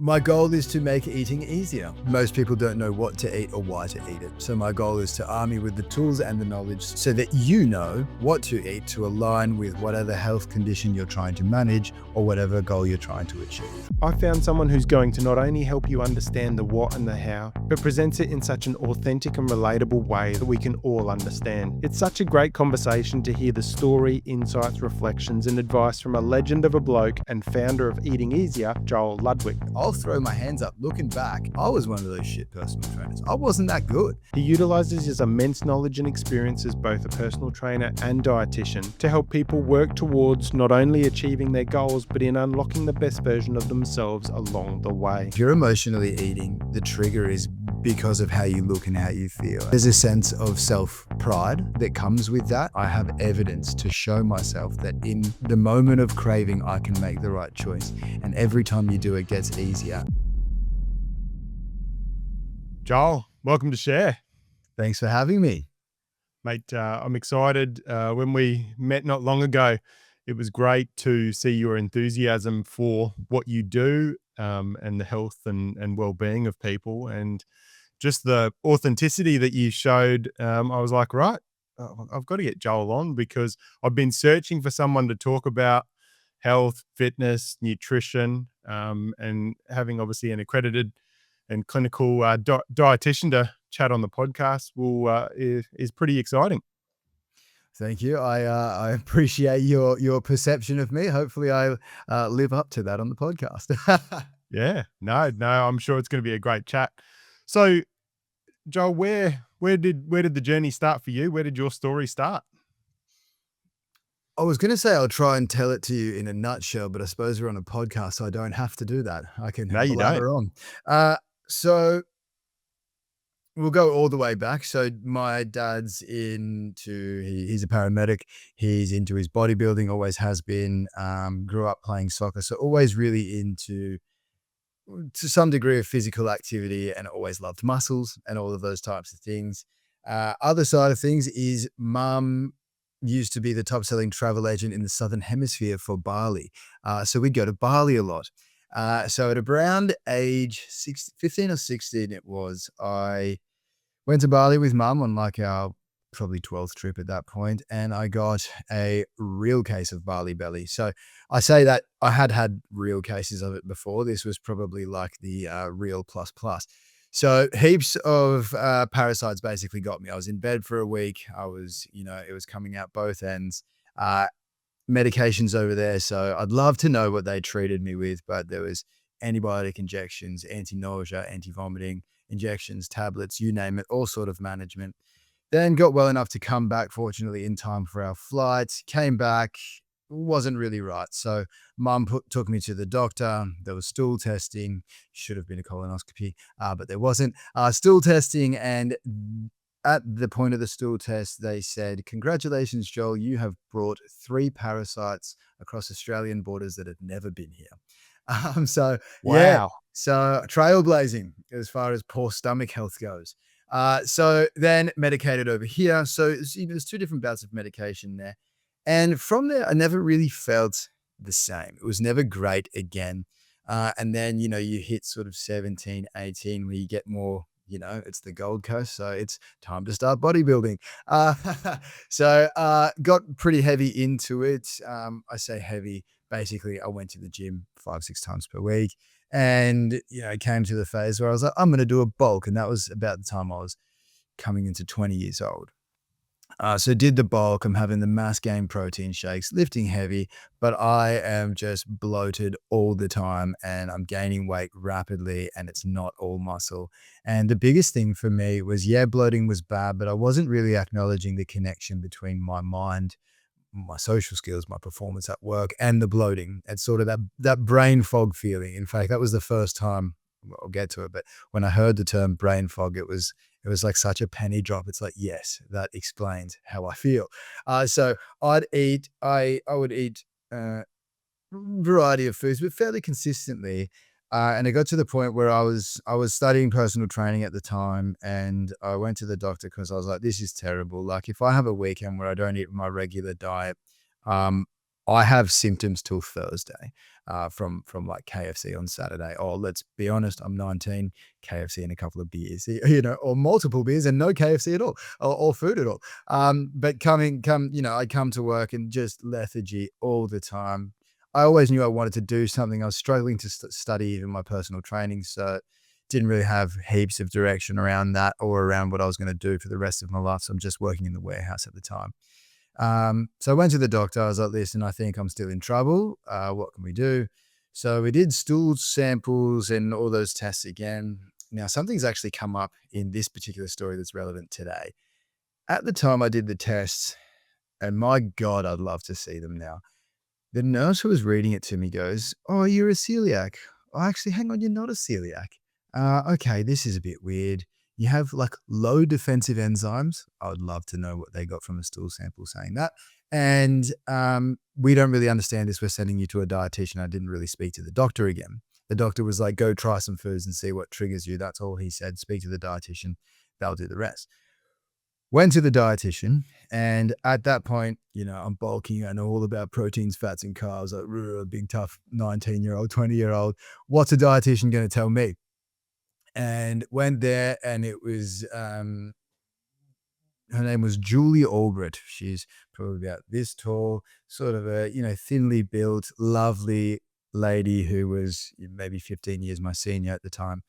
My goal is to make eating easier. Most people don't know what to eat or why to eat it. So my goal is to arm you with the tools and the knowledge so that you know what to eat to align with whatever health condition you're trying to manage or whatever goal you're trying to achieve. I found someone who's going to not only help you understand the what and the how, but presents it in such an authentic and relatable way that we can all understand. It's such a great conversation to hear the story, insights, reflections, and advice from a legend of a bloke and founder of Eating Easier, Joel Ludwik. I'll throw my hands up. Looking back, I was one of those shit personal trainers. I wasn't that good. He utilizes his immense knowledge and experience as both a personal trainer and dietitian to help people work towards not only achieving their goals, but in unlocking the best version of themselves along the way. If you're emotionally eating, the trigger is because of how you look and how you feel. There's a sense of self-pride that comes with that. I have evidence to show myself that in the moment of craving, I can make the right choice. And every time you do, it gets easier. Joel, welcome to Share. Thanks for having me. Mate, I'm excited. When we met not long ago, it was great to see your enthusiasm for what you do and the health and well-being of people, and just the authenticity that you showed. I was like, right, I've got to get Joel on because I've been searching for someone to talk about health, fitness, nutrition, and having obviously an accredited and clinical dietitian to chat on the podcast is pretty exciting. Thank you. I appreciate your perception of me. Hopefully I live up to that on the podcast. Yeah, no, I'm sure it's going to be a great chat. So, Joel, where did the journey start for you? Where did your story start? I was going to say I'll try and tell it to you in a nutshell, but I suppose we're on a podcast, so I don't have to do that. I can blabber on. So we'll go all the way back. So my dad's he's a paramedic. He's into his bodybuilding, always has been, grew up playing soccer. So always really into, to some degree, of physical activity, and always loved muscles and all of those types of things. Other side of things is mum used to be the top selling travel agent in the Southern Hemisphere for Bali. So we'd go to Bali a lot. So at around age 15 or 16, it was, I went to Bali with mum on like our probably 12th trip at that point, and I got a real case of Bali belly. So I say that I had real cases of it before. This was probably like the real plus plus. So heaps of parasites basically got me. I was in bed for a week. I was, it was coming out both ends. Medications over there. So I'd love to know what they treated me with, but there was antibiotic injections, anti-nausea, anti-vomiting injections, tablets, you name it, all sort of management. Then got well enough to come back, fortunately, in time for our flight. Came back, wasn't really right. So mum took me to the doctor. There was stool testing. Should have been a colonoscopy, but there wasn't. Stool testing, and at the point of the stool test, they said, "Congratulations, Joel, you have brought 3 parasites across Australian borders that had never been here." So wow. Yeah, so trailblazing as far as poor stomach health goes. So then medicated over here. So there's 2 different bouts of medication there. And from there, I never really felt the same. It was never great again. And then, you hit sort of 17, 18, where you get more, it's the Gold Coast. So it's time to start bodybuilding. So got pretty heavy into it. I say heavy. Basically, I went to the gym 5-6 times per week, and it came to the phase where I was like, I'm going to do a bulk, and that was about the time I was coming into 20 years old. So did the bulk. I'm having the mass gain protein shakes, lifting heavy, but I am just bloated all the time, and I'm gaining weight rapidly, and it's not all muscle. And the biggest thing for me was, bloating was bad, but I wasn't really acknowledging the connection between my mind, my social skills, my performance at work, and the bloating. It's sort of that brain fog feeling. In fact, that was the first time, I'll get to it, but when I heard the term brain fog, it was like such a penny drop. It's like, yes, that explains how I feel. So I would eat a variety of foods, but fairly consistently. And it got to the point where I was studying personal training at the time, and I went to the doctor because I was like, this is terrible. Like, if I have a weekend where I don't eat my regular diet, I have symptoms till Thursday from like KFC on Saturday. Oh, let's be honest, I'm 19, KFC and a couple of beers, or multiple beers and no KFC at all, or food at all. But I come to work and just lethargy all the time. I always knew I wanted to do something. I was struggling to study even my personal training, so didn't really have heaps of direction around that or around what I was going to do for the rest of my life. So I'm just working in the warehouse at the time. So I went to the doctor. I was like, listen, I think I'm still in trouble. What can we do? So we did stool samples and all those tests again. Now, something's actually come up in this particular story that's relevant today. At the time I did the tests, and my God, I'd love to see them now. The nurse who was reading it to me goes, "Oh, you're a celiac." "Oh, actually, hang on, you're not a celiac." Okay, this is a bit weird. You have like low defensive enzymes. I would love to know what they got from a stool sample saying that. And we don't really understand this. We're sending you to a dietitian. I didn't really speak to the doctor again. The doctor was like, go try some foods and see what triggers you. That's all he said. Speak to the dietitian. They'll do the rest. Went to the dietitian, and at that point, I'm bulking. I know all about proteins, fats, and carbs. Like, big, tough 19-year-old, 20-year-old. What's a dietitian going to tell me? And went there, and it was, her name was Julie Albrecht. She's probably about this tall, sort of a, thinly built, lovely lady who was maybe 15 years my senior at the time.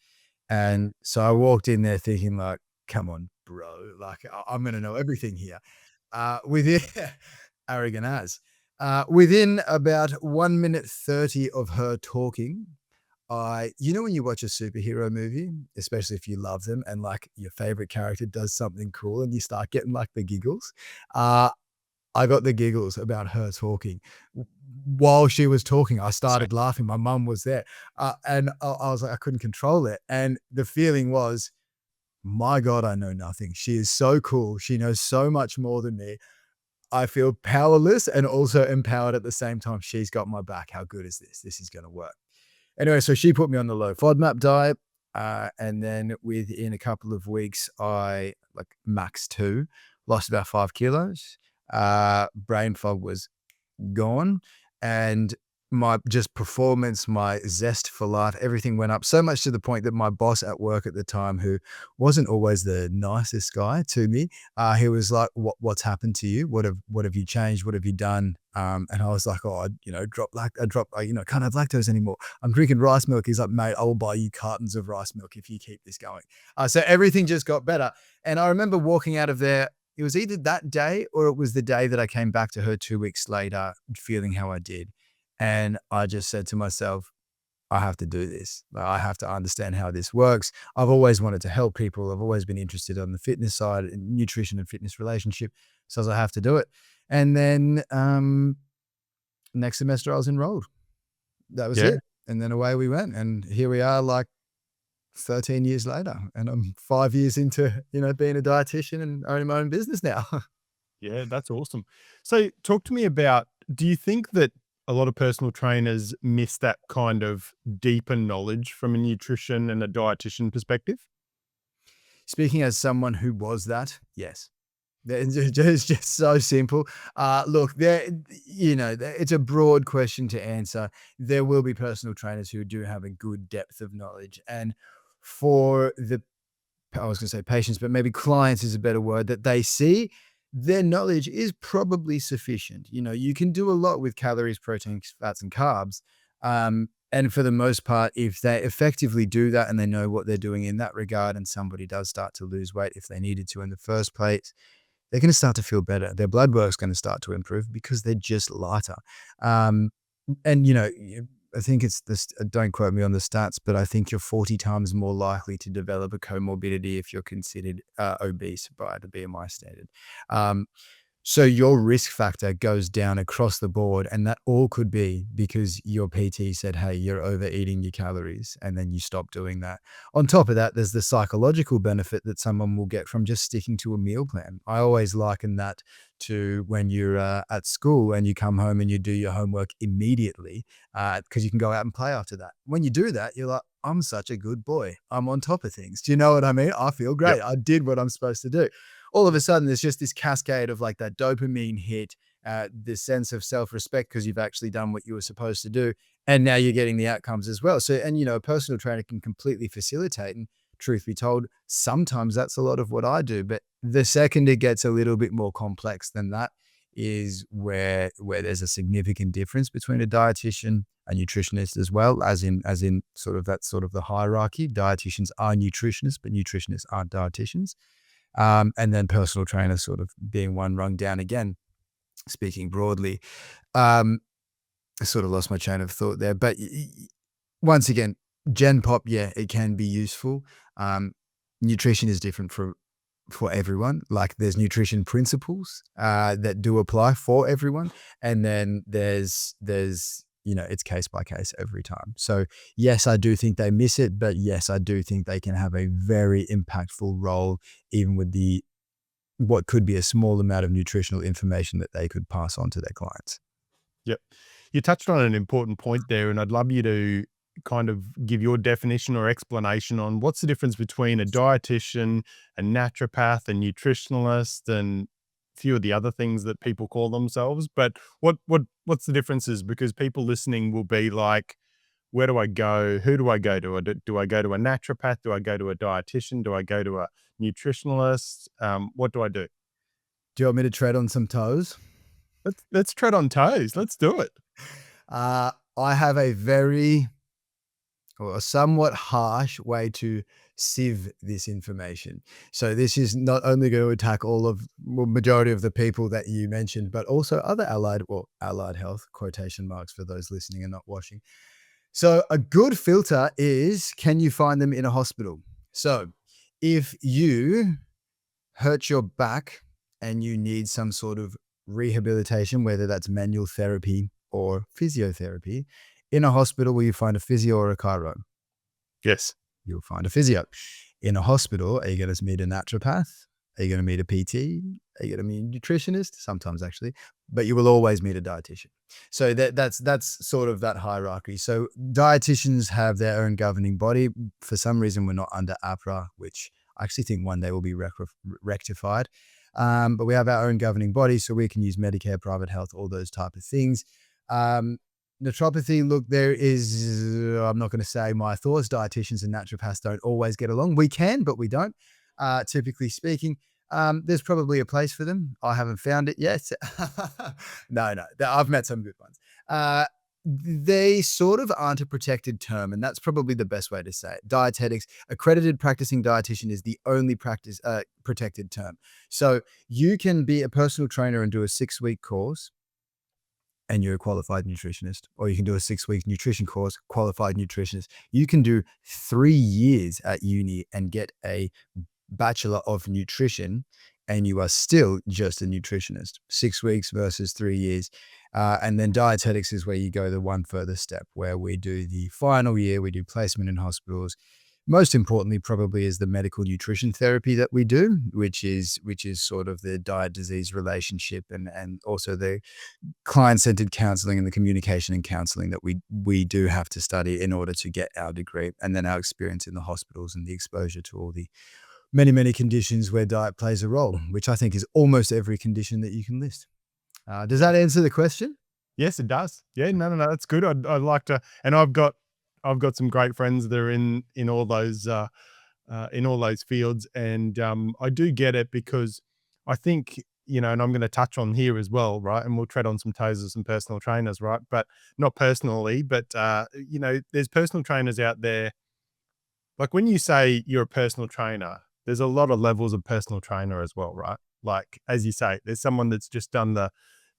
And so I walked in there thinking like, come on, bro, like I'm going to know everything here. Within arrogant as, within about 1 minute 30 of her talking, when you watch a superhero movie, especially if you love them and like your favorite character does something cool and you start getting like the giggles. I got the giggles about her talking. While she was talking, I started laughing. My mum was there. And I was like, I couldn't control it. And the feeling was, my God, I know nothing. She is so cool. She knows so much more than me. I feel powerless and also empowered at the same time. She's got my back. How good is this? This is going to work. Anyway, so she put me on the low FODMAP diet. And then within a couple of weeks, I like max 2, lost about 5 kilos. Brain fog was gone, and my just performance, my zest for life, everything went up so much to the point that my boss at work at the time, who wasn't always the nicest guy to me, he was like, what's happened to you? What have you changed? What have you done? And I was like, oh, can't have lactose anymore. I'm drinking rice milk. He's like, mate, I will buy you cartons of rice milk if you keep this going. So everything just got better. And I remember walking out of there. It was either that day or it was the day that I came back to her 2 weeks later, feeling how I did. And I just said to myself, I have to do this. I have to understand how this works. I've always wanted to help people. I've always been interested on the fitness side, nutrition and fitness relationship. So I have to do it. And then next semester I was enrolled. That was it. And then away we went. And here we are like 13 years later, and I'm 5 years into, being a dietitian and owning my own business now. Yeah, that's awesome. So talk to me about, do you think that a lot of personal trainers miss that kind of deeper knowledge from a nutrition and a dietitian perspective? Speaking as someone who was that, yes. It's just so simple. Look, it's a broad question to answer. There will be personal trainers who do have a good depth of knowledge. And for I was going to say patients, but maybe clients is a better word, that they see, their knowledge is probably sufficient. You can do a lot with calories, proteins, fats, and carbs. And for the most part, if they effectively do that and they know what they're doing in that regard, and somebody does start to lose weight if they needed to in the first place, they're going to start to feel better. Their blood work's going to start to improve because they're just lighter. And, I think it's this, don't quote me on the stats, but I think you're 40 times more likely to develop a comorbidity if you're considered obese by the BMI standard. So your risk factor goes down across the board, and that all could be because your PT said, hey, you're overeating your calories, and then you stop doing that. On top of that, there's the psychological benefit that someone will get from just sticking to a meal plan. I always liken that to when you're at school and you come home and you do your homework immediately because you can go out and play after that. When you do that, you're like, I'm such a good boy. I'm on top of things. Do you know what I mean? I feel great. Yep. I did what I'm supposed to do. All of a sudden, there's just this cascade of like that dopamine hit this sense of self-respect because you've actually done what you were supposed to do, and now you're getting the outcomes as well. So, and a personal trainer can completely facilitate, and truth be told, sometimes that's a lot of what I do. But the second it gets a little bit more complex than that is where there's a significant difference between a dietitian, a nutritionist, as well as in sort of that's sort of the hierarchy. Dietitians are nutritionists, but nutritionists aren't dietitians. And then personal trainers sort of being one rung down again, speaking broadly. I sort of lost my train of thought there, but once again, Gen Pop, yeah, it can be useful. Nutrition is different for everyone. Like there's nutrition principles that do apply for everyone, and then there's it's case by case every time. So yes, I do think they miss it, but yes, I do think they can have a very impactful role, even with what could be a small amount of nutritional information that they could pass on to their clients. Yep. You touched on an important point there, and I'd love you to kind of give your definition or explanation on what's the difference between a dietitian, a naturopath, a nutritionalist, and a few of the other things that people call themselves. But what's the differences? Because people listening will be like, where do I go? Who do I go to? Do I go to a naturopath? Do I go to a dietitian? Do I go to a nutritionalist? What do I do? Do you want me to tread on some toes? Let's tread on toes. Let's do it. I have a somewhat harsh way to sieve this information. So this is not only going to attack majority of the people that you mentioned, but also other allied health, quotation marks for those listening and not watching. So a good filter is, can you find them in a hospital? So if you hurt your back and you need some sort of rehabilitation, whether that's manual therapy or physiotherapy, in a hospital, will you find a physio or a chiro? Yes. You'll find a physio. In a hospital, are you going to meet a naturopath? Are you going to meet a PT? Are you going to meet a nutritionist? Sometimes actually, but you will always meet a dietitian. So that's sort of that hierarchy. So dietitians have their own governing body. For some reason, we're not under APRA, which I actually think one day will be rectified. But we have our own governing body, so we can use Medicare, private health, all those type of things. Naturopathy, look, there is, I'm not going to say my thoughts, dietitians and naturopaths don't always get along. We can, but we don't, typically speaking. There's probably a place for them. I haven't found it yet. No, I've met some good ones. They sort of aren't a protected term, and that's probably the best way to say it. Dietetics, accredited practicing dietitian is the only protected term. So you can be a personal trainer and do a 6-week course, and you're a qualified nutritionist, or you can do a 6-week nutrition course, qualified nutritionist. You can do 3 years at uni and get a Bachelor of Nutrition, and you are still just a nutritionist. 6 weeks versus 3 years. And then dietetics is where you go the one further step, where we do the final year, we do placement in hospitals. Most importantly, probably, is the medical nutrition therapy that we do, which is sort of the diet-disease relationship, and also the client-centered counseling and the communication and counseling that we do have to study in order to get our degree, and then our experience in the hospitals and the exposure to all the many, many conditions where diet plays a role, which I think is almost every condition that you can list. Does that answer the question? Yes, it does. Yeah, no, that's good. I'd like to, and I've got some great friends that are in all those fields, and I do get it, because I think, and I'm going to touch on here as well, right? And we'll tread on some toes of some personal trainers, right? But not personally, but there's personal trainers out there. Like when you say you're a personal trainer, there's a lot of levels of personal trainer as well, right? Like, as you say, there's someone that's just done the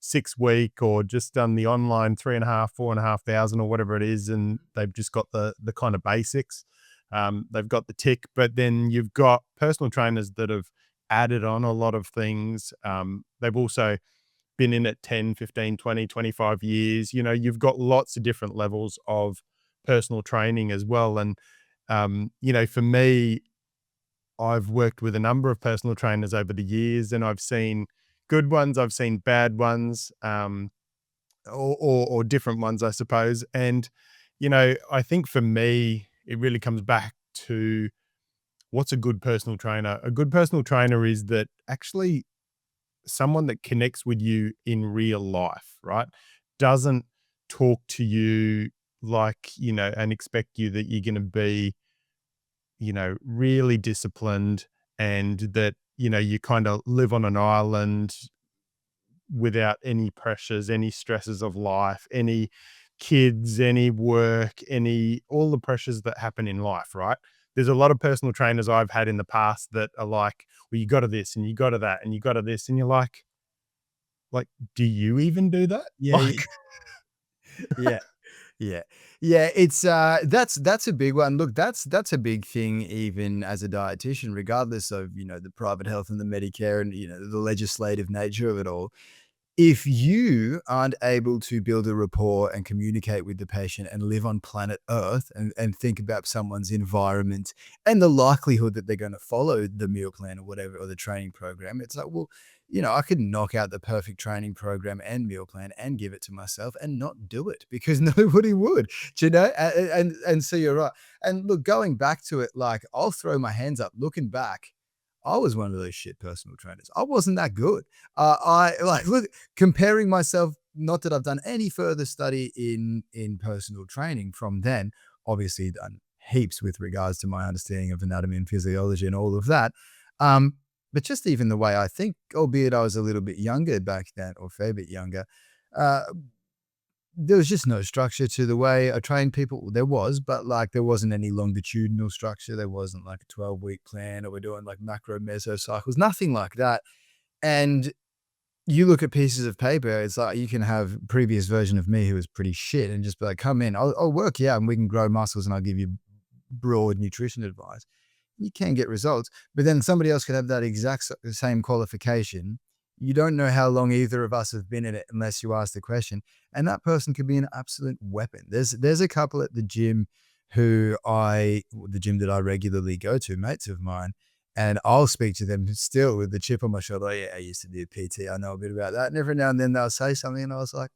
6-week or just done the online 3,500, 4,500 or whatever it is, and they've just got the kind of basics. They've got the tick, but then you've got personal trainers that have added on a lot of things. They've also been in it 10, 15, 20, 25 years. You've got lots of different levels of personal training as well. And, for me, I've worked with a number of personal trainers over the years, and I've seen good ones, I've seen bad ones, or different ones, I suppose. And, I think for me, it really comes back to what's a good personal trainer. A good personal trainer is that actually someone that connects with you in real life, right? Doesn't talk to you like, and expect you that you're going to be, really disciplined, and that, you kind of live on an island without any pressures, any stresses of life, any kids, any work, all the pressures that happen in life, right? There's a lot of personal trainers I've had in the past that are like, well, you got to this and you got to that and you got to this. And you're like, do you even do that? Yeah, Like, yeah. Yeah. Yeah, it's, that's a big one. Look, that's a big thing even as a dietitian, regardless of, the private health and the Medicare and, the legislative nature of it all. If you aren't able to build a rapport and communicate with the patient and live on planet Earth and think about someone's environment and the likelihood that they're gonna follow the meal plan or whatever, or the training program, it's like, well, I could knock out the perfect training program and meal plan and give it to myself and not do it because nobody would, do you know? And so you're right. And look, going back to it, like, I'll throw my hands up. Looking back, I was one of those shit personal trainers. I wasn't that good. I like, look, comparing myself, not that I've done any further study in personal training from then, obviously done heaps with regards to my understanding of anatomy and physiology and all of that. Um, but just even the way I think, albeit I was a little bit younger back then, or a fair bit younger, uh, there was just no structure to the way I trained people. There was, but like there wasn't any longitudinal structure. There wasn't like a 12-week plan, or we're doing like macro meso cycles, nothing like that. And you look at pieces of paper, it's like you can have previous version of me who was pretty shit and just be like, come in, I'll work you out and we can grow muscles and I'll give you broad nutrition advice. You can get results, but then somebody else could have that exact same qualification. You don't know how long either of us have been in it unless you ask the question, and that person could be an absolute weapon. There's a couple at the gym the gym that I regularly go to, mates of mine, and I'll speak to them still with the chip on my shoulder. Oh, yeah, I used to do PT. I know a bit about that. And every now and then they'll say something, and I was like,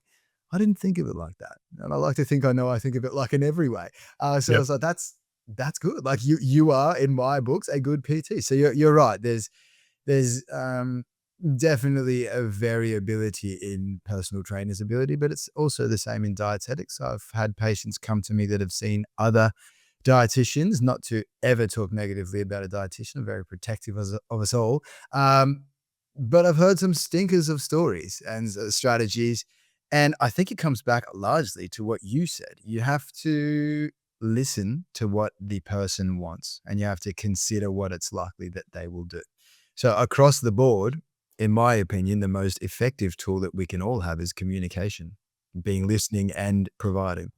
I didn't think of it like that. And I like to think I think of it like in every way. So I yep. was like, that's good. Like you are in my books a good PT. So you're right. There's definitely a variability in personal trainers' ability, but it's also the same in dietetics. I've had patients come to me that have seen other dietitians, not to ever talk negatively about a dietitian. I'm very protective of us all. But I've heard some stinkers of stories and strategies. And I think it comes back largely to what you said. You have to listen to what the person wants, and you have to consider what it's likely that they will do. So across the board, in my opinion, the most effective tool that we can all have is communication, being listening and providing.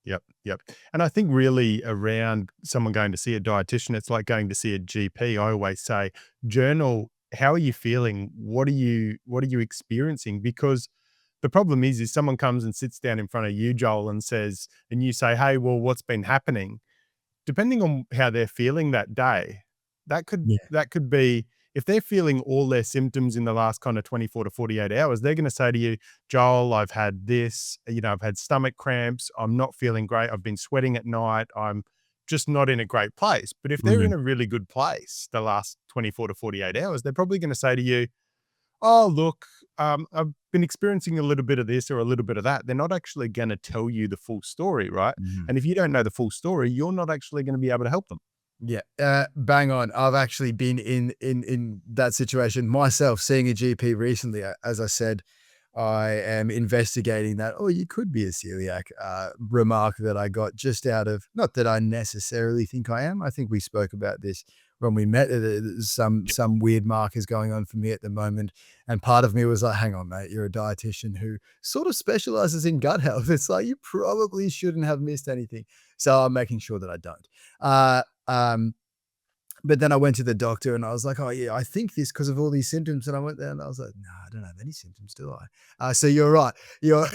Yep, yep. And I think really around someone going to see a dietitian, it's like going to see a GP. I always say, journal, how are you feeling? What are you experiencing? Because the problem is someone comes and sits down in front of you, Joel, and says, and you say, hey, well, what's been happening? Depending on how they're feeling that day, that could be, if they're feeling all their symptoms in the last kind of 24 to 48 hours, they're going to say to you, Joel, I've had this, I've had stomach cramps. I'm not feeling great. I've been sweating at night. I'm just not in a great place. But if they're in Mhm. a really good place the last 24 to 48 hours, they're probably going to say to you, oh, look, I've been experiencing a little bit of this or a little bit of that. They're not actually going to tell you the full story, right? Mhm. And if you don't know the full story, you're not actually going to be able to help them. Yeah, bang on. I've actually been in that situation myself, seeing a GP recently. As I said, I am investigating that. Oh, you could be a celiac. Remark that I got just out of, not that I necessarily think I am. I think we spoke about this when we met. There's some weird markers going on for me at the moment, and part of me was like, "Hang on, mate, you're a dietitian who sort of specializes in gut health. It's like you probably shouldn't have missed anything." So I'm making sure that I don't. Um, but then I went to the doctor and I was like, "Oh yeah, I think this because of all these symptoms." And I went there and I was like, "No, I don't have any symptoms, do I?" So you're right. You're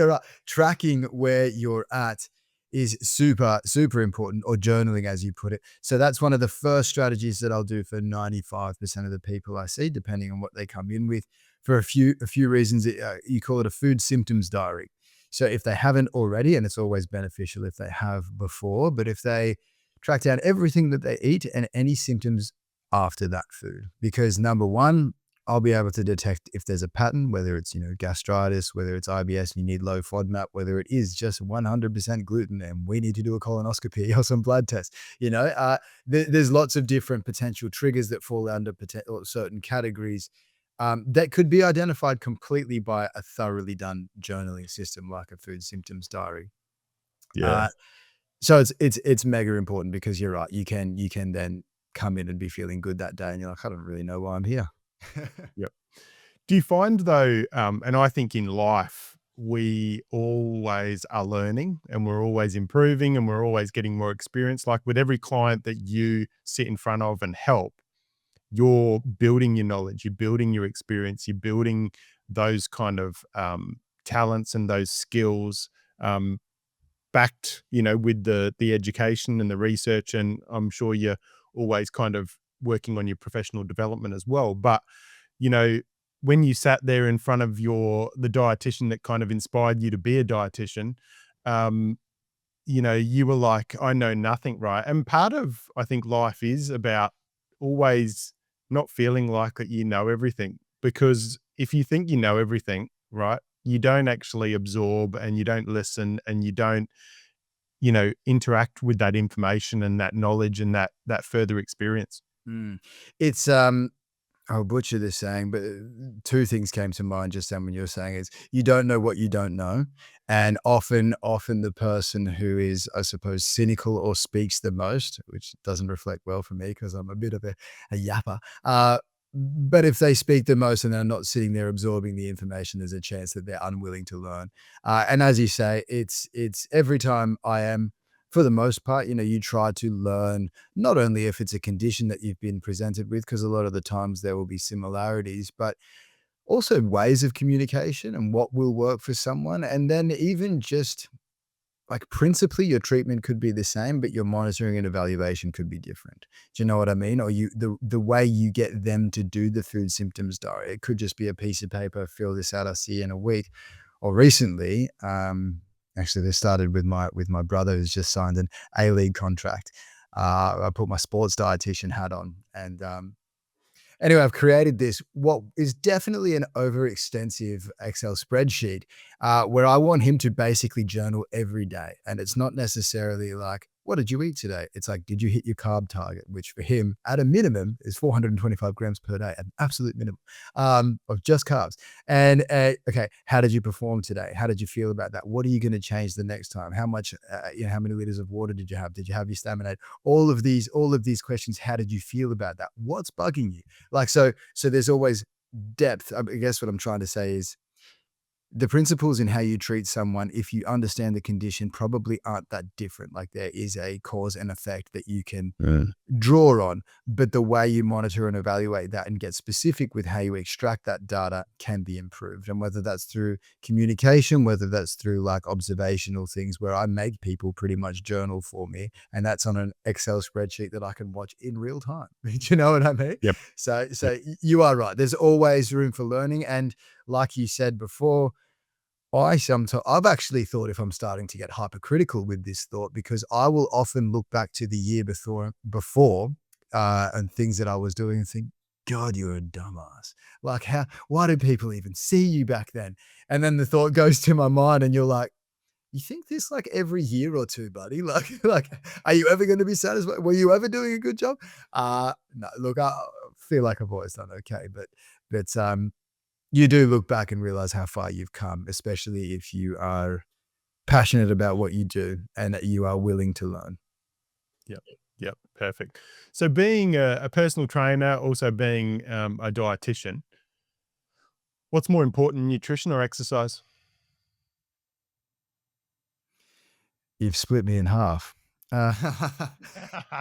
right. Tracking where you're at is super, super important, or journaling, as you put it. So that's one of the first strategies that I'll do for 95% of the people I see, depending on what they come in with. For a few reasons, you call it a food symptoms diary. So if they haven't already, and it's always beneficial if they have before, but if they track down everything that they eat and any symptoms after that food. Because number one, I'll be able to detect if there's a pattern, whether it's, gastritis, whether it's IBS and you need low FODMAP, whether it is just 100% gluten and we need to do a colonoscopy or some blood tests. There's lots of different potential triggers that fall under certain categories that could be identified completely by a thoroughly done journaling system like a food symptoms diary. Yeah. So it's mega important because you're right. You can then come in and be feeling good that day, and you're like, I don't really know why I'm here. Yep. Do you find though, and I think in life, we always are learning and we're always improving and we're always getting more experience. Like with every client that you sit in front of and help, you're building your knowledge, you're building your experience, you're building those kind of talents and those skills, backed, with the education and the research. And I'm sure you're always kind of working on your professional development as well. But you know, when you sat there in front of the dietitian that kind of inspired you to be a dietitian, um, you were like, I know nothing, right? And part of, I think, life is about always not feeling like that you know everything. Because if you think you know everything, right, you don't actually absorb and you don't listen and you don't, interact with that information and that knowledge and that further experience. Mm. It's I'll butcher this saying, but two things came to mind just then when you were saying is you don't know what you don't know. And often the person who is, I suppose, cynical or speaks the most, which doesn't reflect well for me because I'm a bit of a yapper. But if they speak the most and they're not sitting there absorbing the information, there's a chance that they're unwilling to learn. And as you say, it's every time I am, for the most part, you try to learn not only if it's a condition that you've been presented with, because a lot of the times there will be similarities, but also ways of communication and what will work for someone. And then even just like principally your treatment could be the same, but your monitoring and evaluation could be different. Do you know what I mean? Or the way you get them to do the food symptoms diary. It could just be a piece of paper, fill this out, I'll see you in a week. Or recently, actually this started with my brother who's just signed an A-League contract. I put my sports dietitian hat on and anyway, I've created this, what is definitely an overextensive Excel spreadsheet, where I want him to basically journal every day. And it's not necessarily like, what did you eat today? It's like, did you hit your carb target? Which for him, at a minimum, is 425 grams per day, an absolute minimum of just carbs. And okay, how did you perform today? How did you feel about that? What are you going to change the next time? How much, how many liters of water did you have? Did you have your stamina? All of these questions. How did you feel about that? What's bugging you? Like, so there's always depth. I guess what I'm trying to say is the principles in how you treat someone, if you understand the condition, probably aren't that different. Like there is a cause and effect that you can draw on, but the way you monitor and evaluate that and get specific with how you extract that data can be improved. And whether that's through communication, whether that's through like observational things where I make people pretty much journal for me, and that's on an Excel spreadsheet that I can watch in real time. Do you know what I mean? Yep. So Yep. you are right. There's always room for learning. And like you said before, I've actually thought if I'm starting to get hypercritical with this thought, because I will often look back to the year before and things that I was doing and think, God, you're a dumbass. Like why did people even see you back then? And then the thought goes to my mind and you're like, you think this like every year or two, buddy? Like, are you ever going to be satisfied? Were you ever doing a good job? No, look, I feel like I've always done okay, but you do look back and realize how far you've come, especially if you are passionate about what you do and that you are willing to learn. Yep. Yep. Perfect. So being a personal trainer, also being a dietitian, what's more important, nutrition or exercise? You've split me in half. Uh,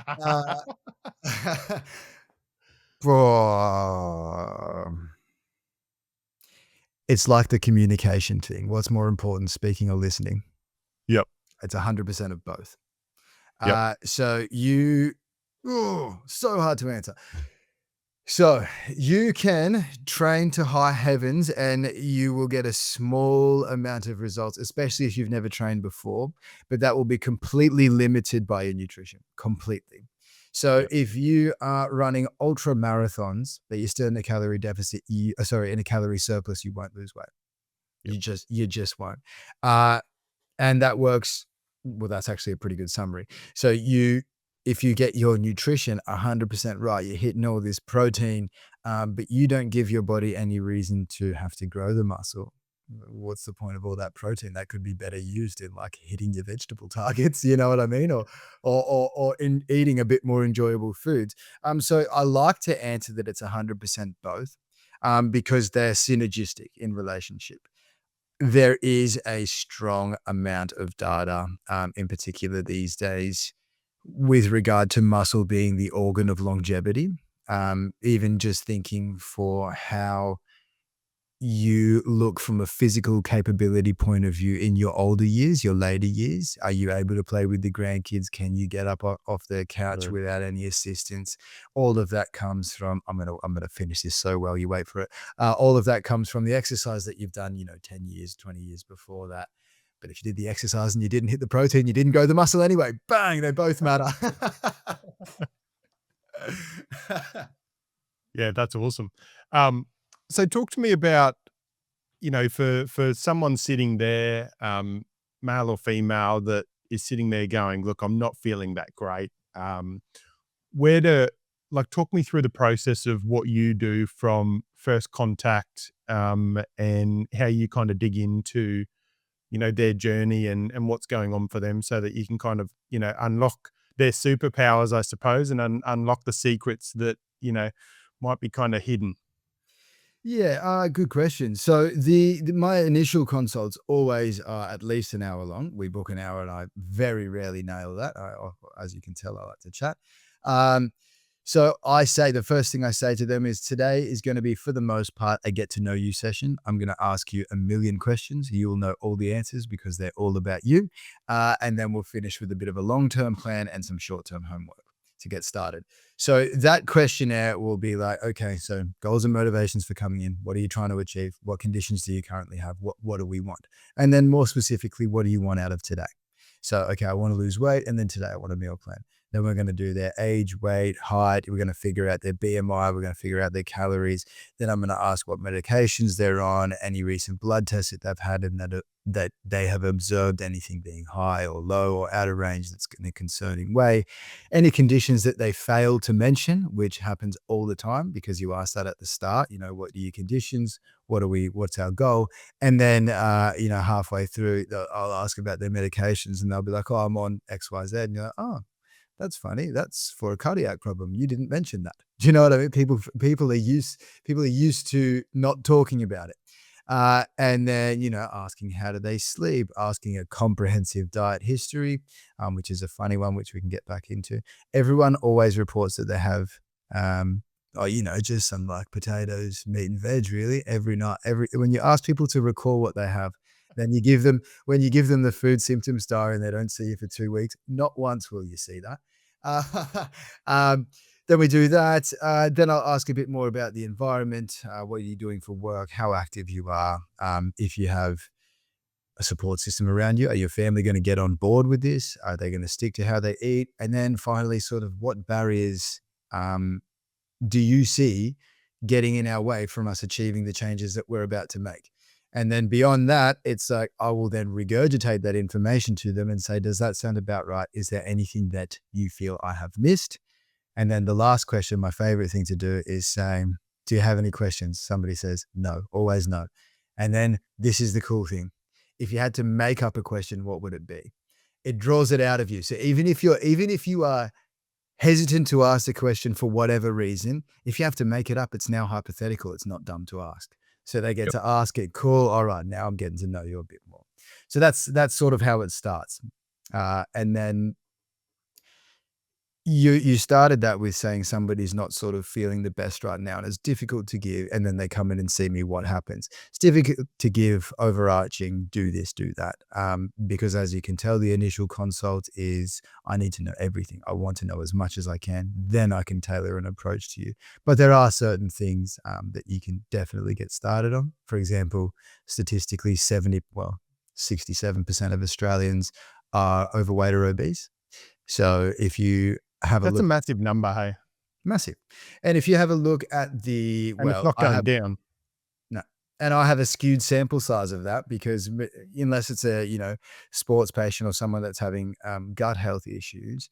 uh, bro, it's like the communication thing. What's more important, speaking or listening? Yep. It's 100% of both. Yep. So so hard to answer. So you can train to high heavens and you will get a small amount of results, especially if you've never trained before, but that will be completely limited by your nutrition, completely. So Yep. if you are running ultra marathons, but you're still in a calorie deficit, in a calorie surplus, you won't lose weight. Yep. You just won't. Uh, and that works. Well, that's actually a pretty good summary. So if you get your nutrition 100% right, you're hitting all this protein, but you don't give your body any reason to have to grow the muscle. What's the point of all that protein? That could be better used in like hitting your vegetable targets. You know what I mean? Or in eating a bit more enjoyable foods. So I like to answer that it's 100% both, because they're synergistic in relationship. There is a strong amount of data, in particular these days, with regard to muscle being the organ of longevity. Even just thinking for how you look from a physical capability point of view in your older years, your later years. Are you able to play with the grandkids? Can you get up off the couch True. without any assistance? All of that comes from, I'm gonna finish this so well, you wait for it. All of that comes from the exercise that you've done, 10 years, 20 years before that. But if you did the exercise and you didn't hit the protein, you didn't grow the muscle anyway. Bang, they both matter. Yeah, that's awesome. So talk to me about, for someone sitting there, male or female, that is sitting there going, "Look, I'm not feeling that great." Where to talk me through the process of what you do from first contact, and how you kind of dig into, their journey and what's going on for them so that you can kind of, unlock their superpowers, I suppose, and unlock the secrets that, might be kind of hidden. Yeah, good question. So my initial consults always are at least an hour long. We book an hour, and I very rarely nail that. As you can tell, I like to chat. Um, so the first thing I say to them is, today is going to be, for the most part, a get to know you session. I'm going to ask you a million questions. You will know all the answers because they're all about you. And then we'll finish with a bit of a long-term plan and some short-term homework to get started. So that questionnaire will be like, okay, so goals and motivations for coming in. What are you trying to achieve? What conditions do you currently have? What do we want? And then more specifically, what do you want out of today? So, okay, I want to lose weight, and then today I want a meal plan. Then we're going to do their age, weight, height. We're going to figure out their BMI. We're going to figure out their calories. Then I'm going to ask what medications they're on, any recent blood tests that they've had, and that they have observed anything being high or low or out of range that's in a concerning way. Any conditions that they fail to mention, which happens all the time because you asked that at the start, what are your conditions? What's our goal? And then, halfway through, I'll ask about their medications, and they'll be like, oh, I'm on XYZ. And you're like, oh, that's funny. That's for a cardiac problem. You didn't mention that. Do you know what I mean? People are used to not talking about it. And then, asking how do they sleep, asking a comprehensive diet history, which is a funny one, which we can get back into. Everyone always reports that they have, just some like potatoes, meat and veg, really, every night. When you ask people to recall what they have, then when you give them the food symptoms diary and they don't see you for 2 weeks, not once will you see that. Uh, um, then we do that. Then I'll ask a bit more about the environment. What are you doing for work? How active you are? If you have a support system around you, are your family going to get on board with this? Are they going to stick to how they eat? And then finally, sort of, what barriers do you see getting in our way from us achieving the changes that we're about to make? And then beyond that, it's like, I will then regurgitate that information to them and say, does that sound about right? Is there anything that you feel I have missed? And then the last question, my favorite thing to do, is saying, do you have any questions? Somebody says no, always no. And then this is the cool thing. If you had to make up a question, what would it be? It draws it out of you. So even if you are hesitant to ask the question for whatever reason, if you have to make it up, it's now hypothetical. It's not dumb to ask. So they get Yep. to ask it. Cool. All right. Now I'm getting to know you a bit more. So that's sort of how it starts. And then You started that with saying somebody's not sort of feeling the best right now, and it's difficult to give, and then they come in and see me, what happens? It's difficult to give overarching, do this, do that, because as you can tell, the initial consult is, I need to know everything. I want to know as much as I can, then I can tailor an approach to you. But there are certain things that you can definitely get started on. For example, statistically, 67% of Australians are overweight or obese. So if you have a That's a look, massive number, hey? massive. And if you have a look at the, And it's well, not I going have, down. no, and I have a skewed sample size of that because unless it's a, sports patient or someone that's having gut health issues,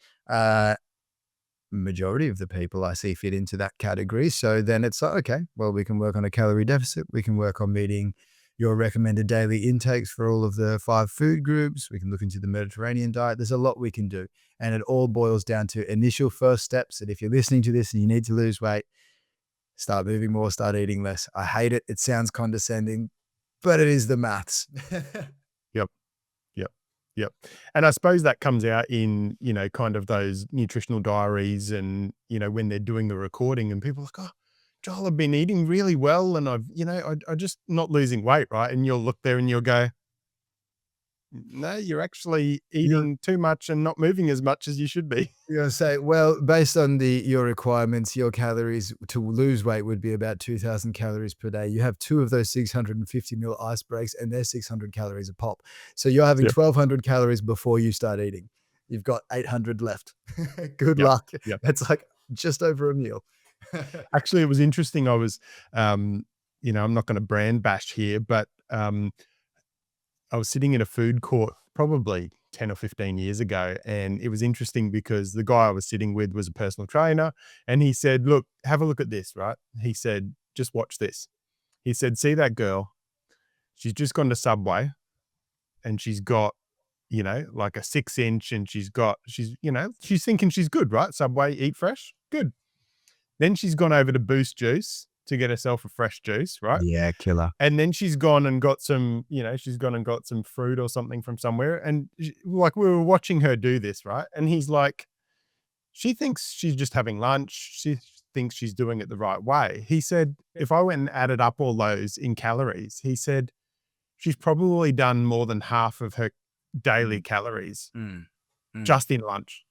majority of the people I see fit into that category. So then it's like, okay, well, we can work on a calorie deficit. We can work on meeting your recommended daily intakes for all of the 5 food groups. We can look into the Mediterranean diet. There's a lot we can do. And it all boils down to initial first steps. And if you're listening to this and you need to lose weight, start moving more, start eating less. I hate it. It sounds condescending, but it is the maths. Yep. Yep. Yep. And I suppose that comes out in, kind of those nutritional diaries and, when they're doing the recording and people are like, oh, Joel, I've been eating really well and I just not losing weight, right? And you'll look there and you'll go, no, you're actually You're eating too much and not moving as much as you should be. you're gonna say, well, based on your requirements, your calories to lose weight would be about 2,000 calories per day. You have 2 of those 650 ml ice breaks, and they're 600 calories a pop. So you're having Yep. 1,200 calories before you start eating. You've got 800 left. Good Yep. luck. Yep. That's like just over a meal. Actually, it was interesting. I was, I'm not going to brand bash here, but I was sitting in a food court probably 10 or 15 years ago. And it was interesting because the guy I was sitting with was a personal trainer. And he said, look, have a look at this, right? He said, just watch this. He said, see that girl? She's just gone to Subway and she's got, like a 6-inch and she's thinking she's good, right? Subway, eat fresh, good. Then she's gone over to Boost Juice to get herself a fresh juice, right? Yeah, killer. And then she's gone and got some, she's gone and got some fruit or something from somewhere. And like we were watching her do this, right? And he's like, she thinks she's just having lunch. She thinks she's doing it the right way. He said, if I went and added up all those in calories, he said, she's probably done more than half of her daily calories just in lunch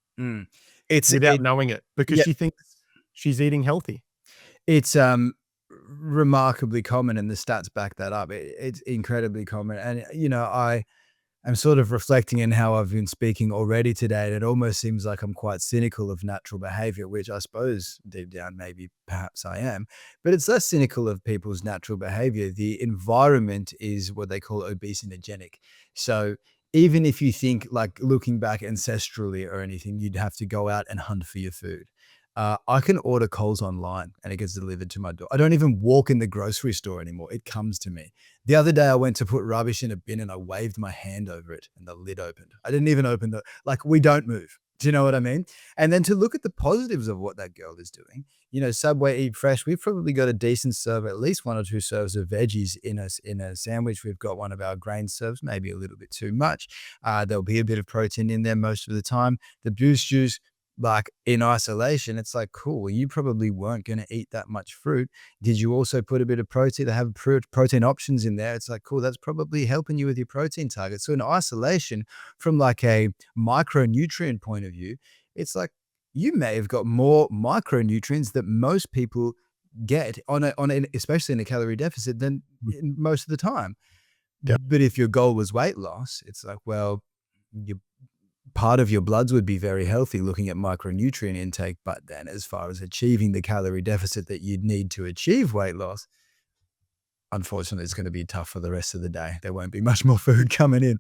without knowing it because she thinks she's eating healthy. It's remarkably common, and the stats back that up. It's incredibly common. And, I'm sort of reflecting in how I've been speaking already today, and it almost seems like I'm quite cynical of natural behavior, which I suppose deep down, maybe perhaps I am, but it's less cynical of people's natural behavior. The environment is what they call obesogenic. So even if you think like looking back ancestrally or anything, you'd have to go out and hunt for your food. I can order Coles online and it gets delivered to my door. I don't even walk in the grocery store anymore. It comes to me. The other day I went to put rubbish in a bin and I waved my hand over it and the lid opened. I didn't even open we don't move. Do you know what I mean? And then to look at the positives of what that girl is doing, Subway Eat Fresh, we've probably got a decent serve, at least 1 or 2 serves of veggies in a sandwich. We've got one of our grain serves, maybe a little bit too much. There'll be a bit of protein in there most of the time. The Boost Juice, like in isolation, it's like, cool, you probably weren't going to eat that much fruit. Did you also put a bit of protein? They have protein options in there. It's like, cool, that's probably helping you with your protein target. So in isolation, from like a micronutrient point of view, it's like you may have got more micronutrients that most people get especially in a calorie deficit than most of the time. Yep. But if your goal was weight loss, it's like, well, part of your bloods would be very healthy looking at micronutrient intake, but then as far as achieving the calorie deficit that you'd need to achieve weight loss, unfortunately, it's going to be tough for the rest of the day. There won't be much more food coming in.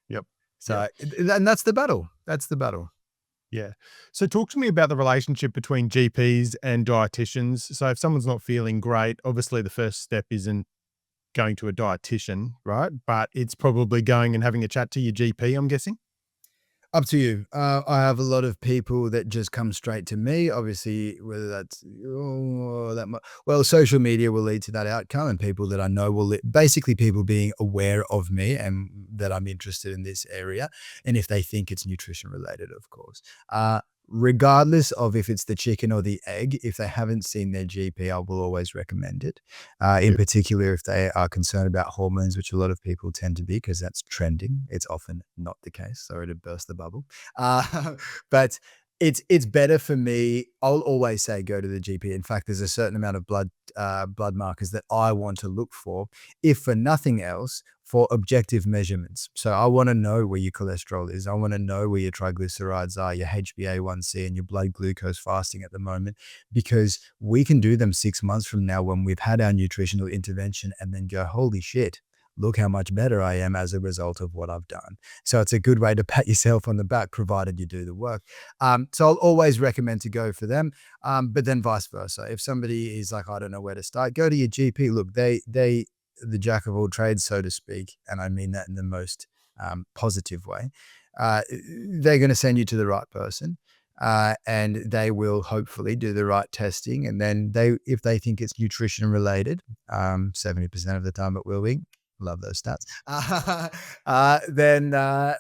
Yep. So, and that's the battle. That's the battle. Yeah. So talk to me about the relationship between GPs and dietitians. So if someone's not feeling great, obviously the first step isn't going to a dietitian, right? But it's probably going and having a chat to your GP, I'm guessing. Up to you. I have a lot of people that just come straight to me. Obviously, whether that's social media will lead to that outcome, and people that I know will basically people being aware of me and that I'm interested in this area, and if they think it's nutrition related, of course. regardless of if it's the chicken or the egg, if they haven't seen their GP, I will always recommend it. In Yep. particular, if they are concerned about hormones, which a lot of people tend to be because that's trending. It's often not the case. Sorry to burst the bubble. But it's better for me. I'll always say go to the GP. In fact, there's a certain amount of blood markers that I want to look for, if for nothing else, for objective measurements. So I want to know where your cholesterol is. I want to know where your triglycerides are, your HbA1c, and your blood glucose fasting at the moment, because we can do them 6 months from now when we've had our nutritional intervention and then go, holy shit, look how much better I am as a result of what I've done. So it's a good way to pat yourself on the back, provided you do the work. So I'll always recommend to go for them. But then vice versa. If somebody is like, I don't know where to start, go to your GP. Look, they the jack of all trades, so to speak, and I mean that in the most positive way. They're going to send you to the right person. And they will hopefully do the right testing. And then if they think it's nutrition related, 70% of the time it will be. Love those stats. Then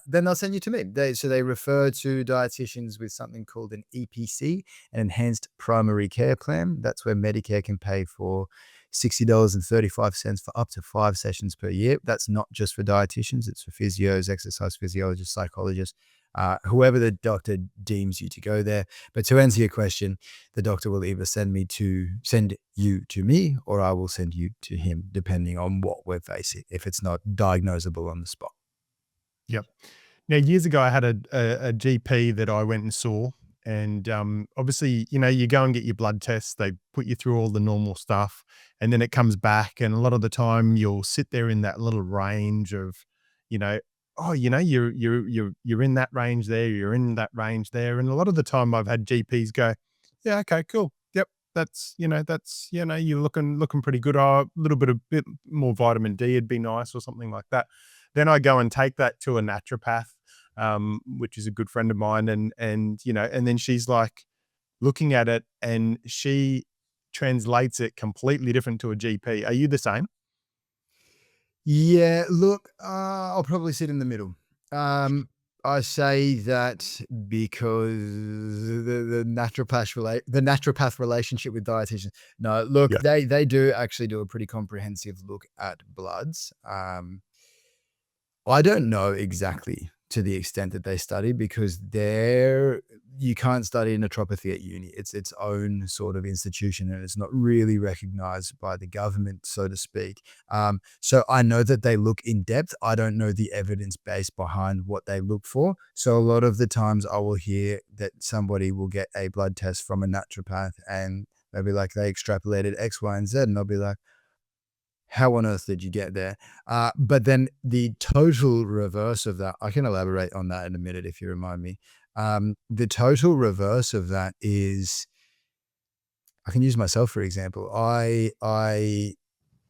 they'll send you to me. They refer to dietitians with something called an EPC, an Enhanced Primary Care Plan. That's where Medicare can pay for $60.35 for up to 5 sessions per year. That's not just for dietitians. It's for physios, exercise physiologists, psychologists, whoever the doctor deems you to go there. But to answer your question, the doctor will either send you to me, or I will send you to him, depending on what we're facing, if it's not diagnosable on the spot. Yep. Now, years ago, I had a GP that I went and saw, and obviously, you go and get your blood tests. They put you through all the normal stuff, and then it comes back. And a lot of the time, you'll sit there in that little range of, you're in that range there, you're in that range there. And a lot of the time, I've had GPs go, yeah, okay, cool. Yep, you're looking pretty good. Oh, a bit more vitamin D would be nice, or something like that. Then I go and take that to a naturopath, which is a good friend of mine. And then she's like looking at it, and she translates it completely different to a GP. Are you the same? Yeah, look, I'll probably sit in the middle. I say that because the naturopath relationship with dietitians. No, look, Yeah. they do actually do a pretty comprehensive look at bloods. I don't know exactly to the extent that they study, because you can't study naturopathy at uni. It's its own sort of institution, and it's not really recognized by the government, so to speak. So I know that they look in depth. I don't know the evidence base behind what they look for. So a lot of the times I will hear that somebody will get a blood test from a naturopath, and they'll be like, they extrapolated X, Y, and Z. And I'll be like, how on earth did you get there? But then the total reverse of that, I can elaborate on that in a minute if you remind me. The total reverse of that is, I can use myself for example.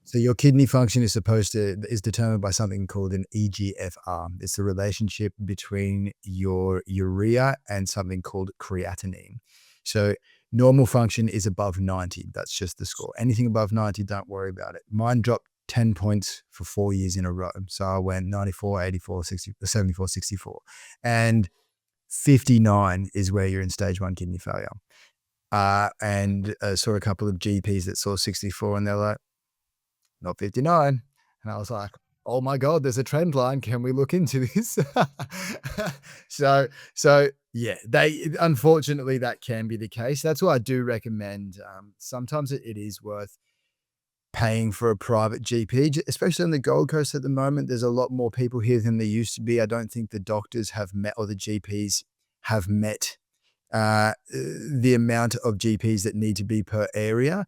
So your kidney function is determined by something called an EGFR. It's the relationship between your urea and something called creatinine. So normal function is above 90. That's just the score. Anything above 90, don't worry about it. Mine dropped 10 points for 4 years in a row. So I went 94, 84, 60, 74, 64. And 59 is where you're in stage 1 kidney failure. And saw a couple of GPs that saw 64, and they're like, not 59. And I was like, oh my God, there's a trend line. Can we look into this? So yeah, unfortunately that can be the case. That's why I do recommend, sometimes it is worth paying for a private GP, especially on the Gold Coast at the moment. There's a lot more people here than there used to be. I don't think the doctors have met, or the GPs have met the amount of GPs that need to be per area.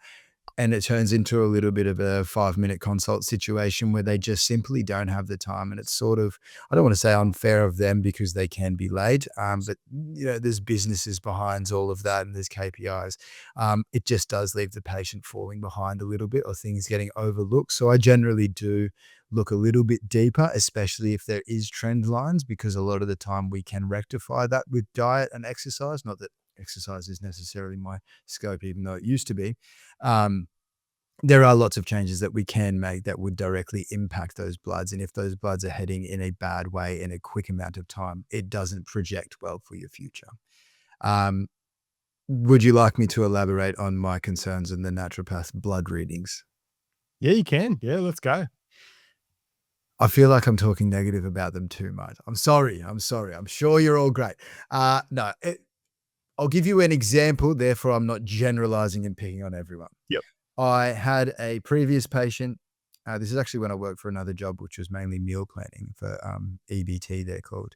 And it turns into a little bit of a 5-minute consult situation where they just simply don't have the time. And it's sort of, I don't want to say unfair of them, because they can be late. But there's businesses behind all of that, and there's KPIs. It just does leave the patient falling behind a little bit, or things getting overlooked. So I generally do look a little bit deeper, especially if there is trend lines, because a lot of the time we can rectify that with diet and exercise. Not that exercise is necessarily my scope, even though it used to be. There are lots of changes that we can make that would directly impact those bloods. And if those bloods are heading in a bad way in a quick amount of time, it doesn't project well for your future. Would you like me to elaborate on my concerns in the naturopath blood readings? Yeah, you can. Yeah, let's go. I feel like I'm talking negative about them too much. I'm sorry. I'm sorry. I'm sure you're all great. No, I'll give you an example. Therefore, I'm not generalizing and picking on everyone. Yep. I had a previous patient. This is actually when I worked for another job, which was mainly meal planning for EBT, they're called.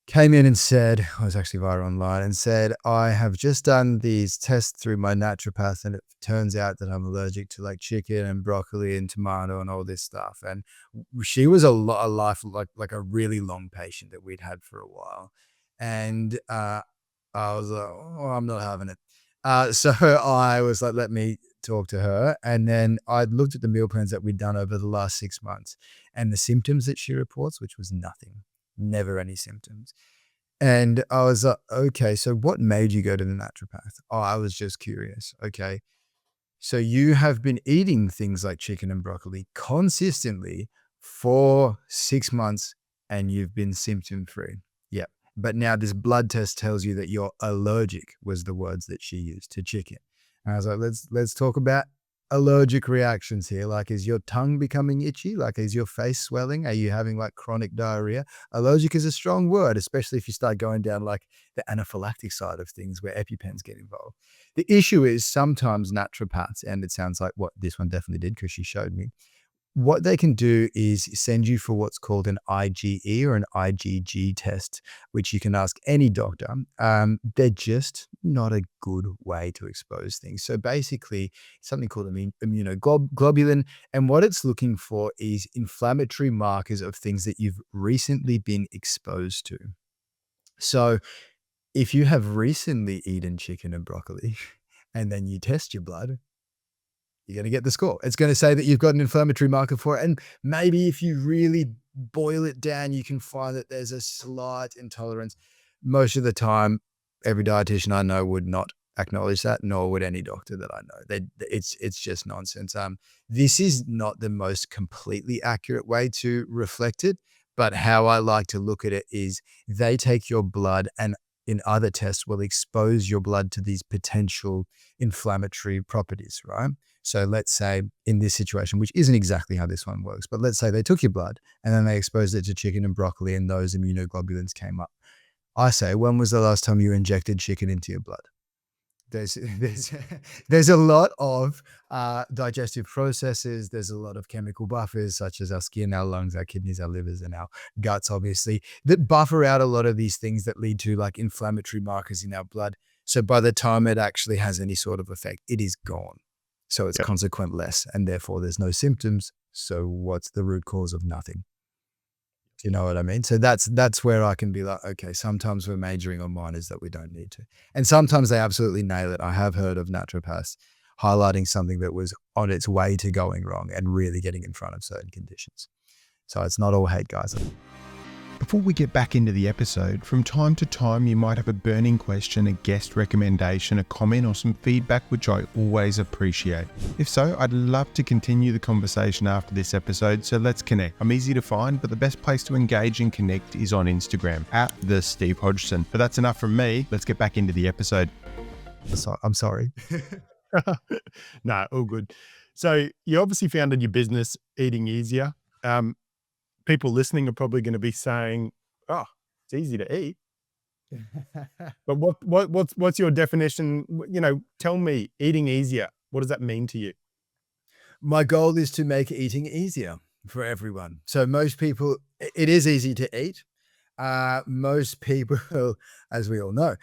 Came in and said, I was actually via online, and said, I have just done these tests through my naturopath, and it turns out that I'm allergic to like chicken and broccoli and tomato and all this stuff. And she was a life, like a really long patient that we'd had for a while. And I was like, oh, I'm not having it. So I was like, let me talk to her. And then I looked at the meal plans that we'd done over the last 6 months and the symptoms that she reports, which was nothing, never any symptoms. And I was like, okay, so what made you go to the naturopath? Oh, I was just curious. Okay. So you have been eating things like chicken and broccoli consistently for 6 months and you've been symptom free. Yep. But now this blood test tells you that you're allergic, was the words that she used, to chicken. And I was like, let's talk about allergic reactions here. Like, is your tongue becoming itchy? Like, is your face swelling? Are you having like chronic diarrhea? Allergic is a strong word, especially if you start going down like the anaphylactic side of things where EpiPens get involved. The issue is sometimes naturopaths, and it sounds like what this one definitely did because she showed me, what they can do is send you for what's called an IgE or an IgG test, which you can ask any doctor. They're just not a good way to expose things. So basically, something called immunoglobulin, and what it's looking for is inflammatory markers of things that you've recently been exposed to. So if you have recently eaten chicken and broccoli and then you test your blood, you're going to get the score. It's going to say that you've got an inflammatory marker for it. And maybe if you really boil it down, you can find that there's a slight intolerance. Most of the time, every dietitian I know would not acknowledge that, nor would any doctor that I know. It's just nonsense. This is not the most completely accurate way to reflect it, but how I like to look at it is they take your blood and in other tests will expose your blood to these potential inflammatory properties, right? So let's say in this situation, which isn't exactly how this one works, but let's say they took your blood and then they exposed it to chicken and broccoli and those immunoglobulins came up. I say, when was the last time you injected chicken into your blood? There's a lot of digestive processes. There's a lot of chemical buffers, such as our skin, our lungs, our kidneys, our livers, and our guts, obviously, that buffer out a lot of these things that lead to like inflammatory markers in our blood. So by the time it actually has any sort of effect, it is gone. So it's consequentless, and therefore there's no symptoms. So what's the root cause of nothing? You know what I mean? So that's where I can be like, okay, sometimes we're majoring on minors that we don't need to. And sometimes they absolutely nail it. I have heard of naturopaths highlighting something that was on its way to going wrong and really getting in front of certain conditions. So it's not all hate, guys. Before we get back into the episode, from time to time you might have a burning question, a guest recommendation, a comment or some feedback, which I always appreciate. If so, I'd love to continue the conversation after this episode, so let's connect. I'm easy to find, but the best place to engage and connect is on Instagram, @TheSteveHodgson. But that's enough from me. Let's get back into the episode. I'm sorry. No, all good. So you obviously founded your business, Eating Easier. People listening are probably going to be saying, "Oh, it's easy to eat." But what's your definition? You know, tell me, eating easier. What does that mean to you? My goal is to make eating easier for everyone. So most people, it is easy to eat. Most people, as we all know,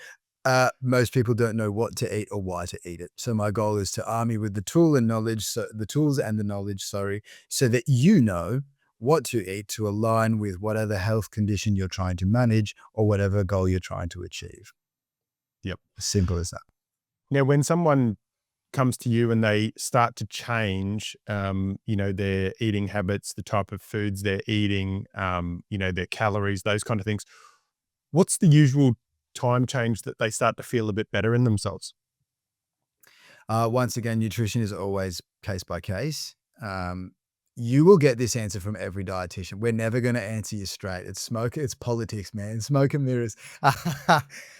most people don't know what to eat or why to eat it. So my goal is to arm you with the tool and knowledge, so the tools and the knowledge, so that you know what to eat to align with whatever health condition you're trying to manage or whatever goal you're trying to achieve. Yep. Simple as that. Now, when someone comes to you and they start to change, their eating habits, the type of foods they're eating, their calories, those kind of things, what's the usual time change that they start to feel a bit better in themselves? Once again, nutrition is always case by case. You will get this answer from every dietitian. We're never going to answer you straight. It's politics, man. Smoke and mirrors.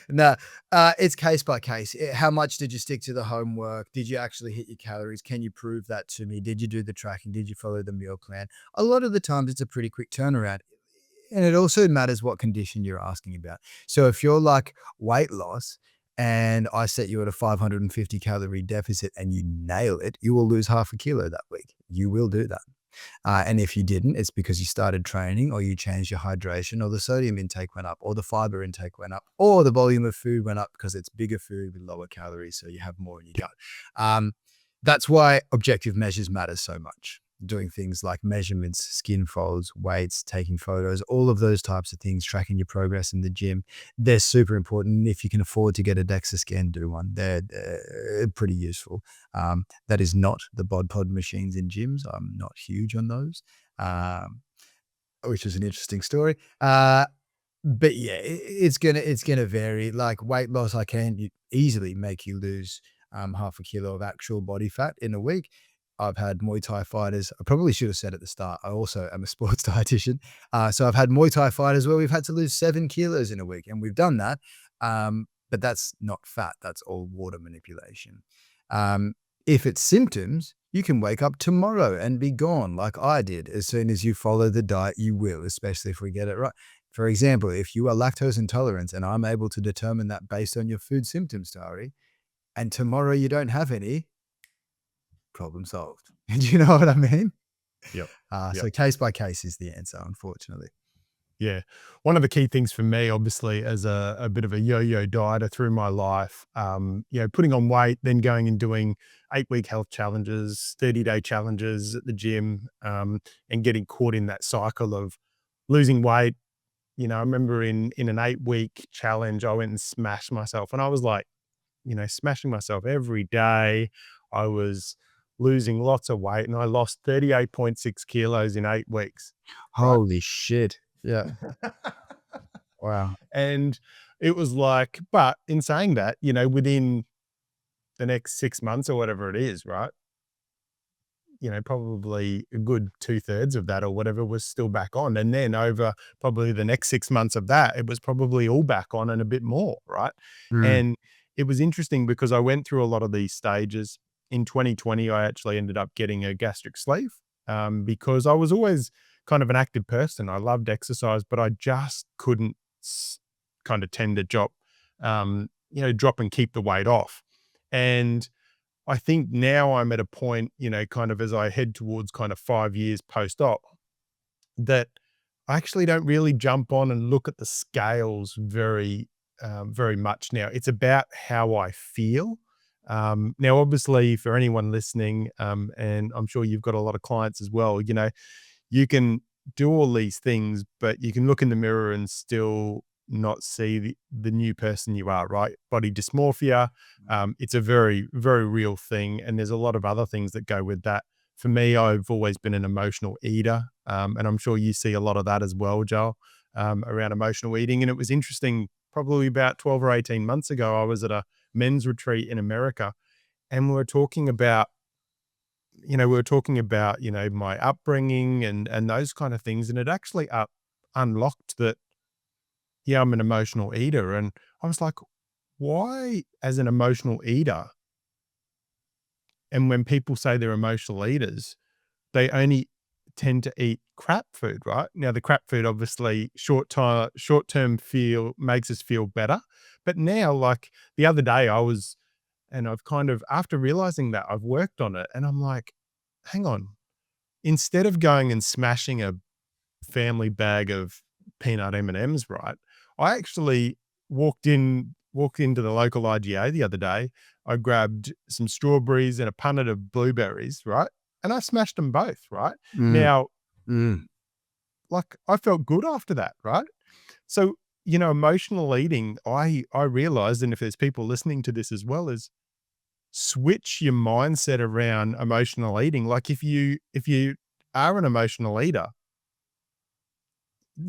No, it's case by case. How much did you stick to the homework? Did you actually hit your calories? Can you prove that to me? Did you do the tracking? Did you follow the meal plan? A lot of the times it's a pretty quick turnaround. And it also matters what condition you're asking about. So if you're like weight loss and I set you at a 550 calorie deficit and you nail it, you will lose half a kilo that week. You will do that. And if you didn't, it's because you started training or you changed your hydration or the sodium intake went up or the fiber intake went up or the volume of food went up because it's bigger food with lower calories. So you have more in your gut. That's why objective measures matter so much. Doing things like measurements, skin folds, weights, taking photos, all of those types of things, tracking your progress in the gym, they're super important. If you can afford to get a DEXA scan, do one. They're pretty useful. That is not the bod pod machines in gyms. I'm not huge on those, which is an interesting story. But yeah, it's gonna vary. Like weight loss, I can easily make you lose half a kilo of actual body fat in a week. I've had Muay Thai fighters. I probably should have said at the start, I also am a sports dietitian. So I've had Muay Thai fighters where we've had to lose 7 kilos in a week, and we've done that. But that's not fat. That's all water manipulation. If it's symptoms, you can wake up tomorrow and be gone like I did. As soon as you follow the diet, you will, especially if we get it right. For example, if you are lactose intolerant and I'm able to determine that based on your food symptoms, Tari, and tomorrow you don't have any, problem solved. Do you know what I mean? Yep. So case by case is the answer, unfortunately. Yeah. One of the key things for me, obviously, as a bit of a yo-yo dieter through my life, putting on weight, then going and doing 8-week health challenges, 30-day challenges at the gym, and getting caught in that cycle of losing weight. I remember in an 8-week challenge, I went and smashed myself, and I was like, smashing myself every day. I was losing lots of weight, and I lost 38.6 kilos in 8 weeks. Holy shit. Yeah. Wow. And it was like, but in saying that, within the next 6 months or whatever it is, right? Probably a good 2/3 of that or whatever was still back on. And then over probably the next 6 months of that, it was probably all back on and a bit more, right? And it was interesting because I went through a lot of these stages. In 2020, I actually ended up getting a gastric sleeve because I was always kind of an active person. I loved exercise, but I just couldn't kind of tend to drop and keep the weight off. And I think now I'm at a point, kind of as I head towards kind of 5 years post-op, that I actually don't really jump on and look at the scales very much now. It's about how I feel. Now, obviously, for anyone listening, and I'm sure you've got a lot of clients as well, you can do all these things, but you can look in the mirror and still not see the new person you are, right? Body dysmorphia. It's a very, very real thing. And there's a lot of other things that go with that. For me, I've always been an emotional eater. And I'm sure you see a lot of that as well, Joel, around emotional eating. And it was interesting, probably about 12 or 18 months ago, I was at a men's retreat in America, and we were talking about my upbringing and those kind of things. And it actually unlocked that, yeah, I'm an emotional eater. And I was like, why as an emotional eater? And when people say they're emotional eaters, they only tend to eat crap food, right? Now, the crap food, obviously, short-term makes us feel better. But now, like the other day I've kind of, after realizing that, I've worked on it, and I'm like, hang on, instead of going and smashing a family bag of peanut M&Ms, right? I actually walked into the local IGA the other day. I grabbed some strawberries and a punnet of blueberries, right? And I smashed them both, right? Now, like I felt good after that, right? So, emotional eating, I realized, and if there's people listening to this as well, is switch your mindset around emotional eating. Like if you are an emotional eater,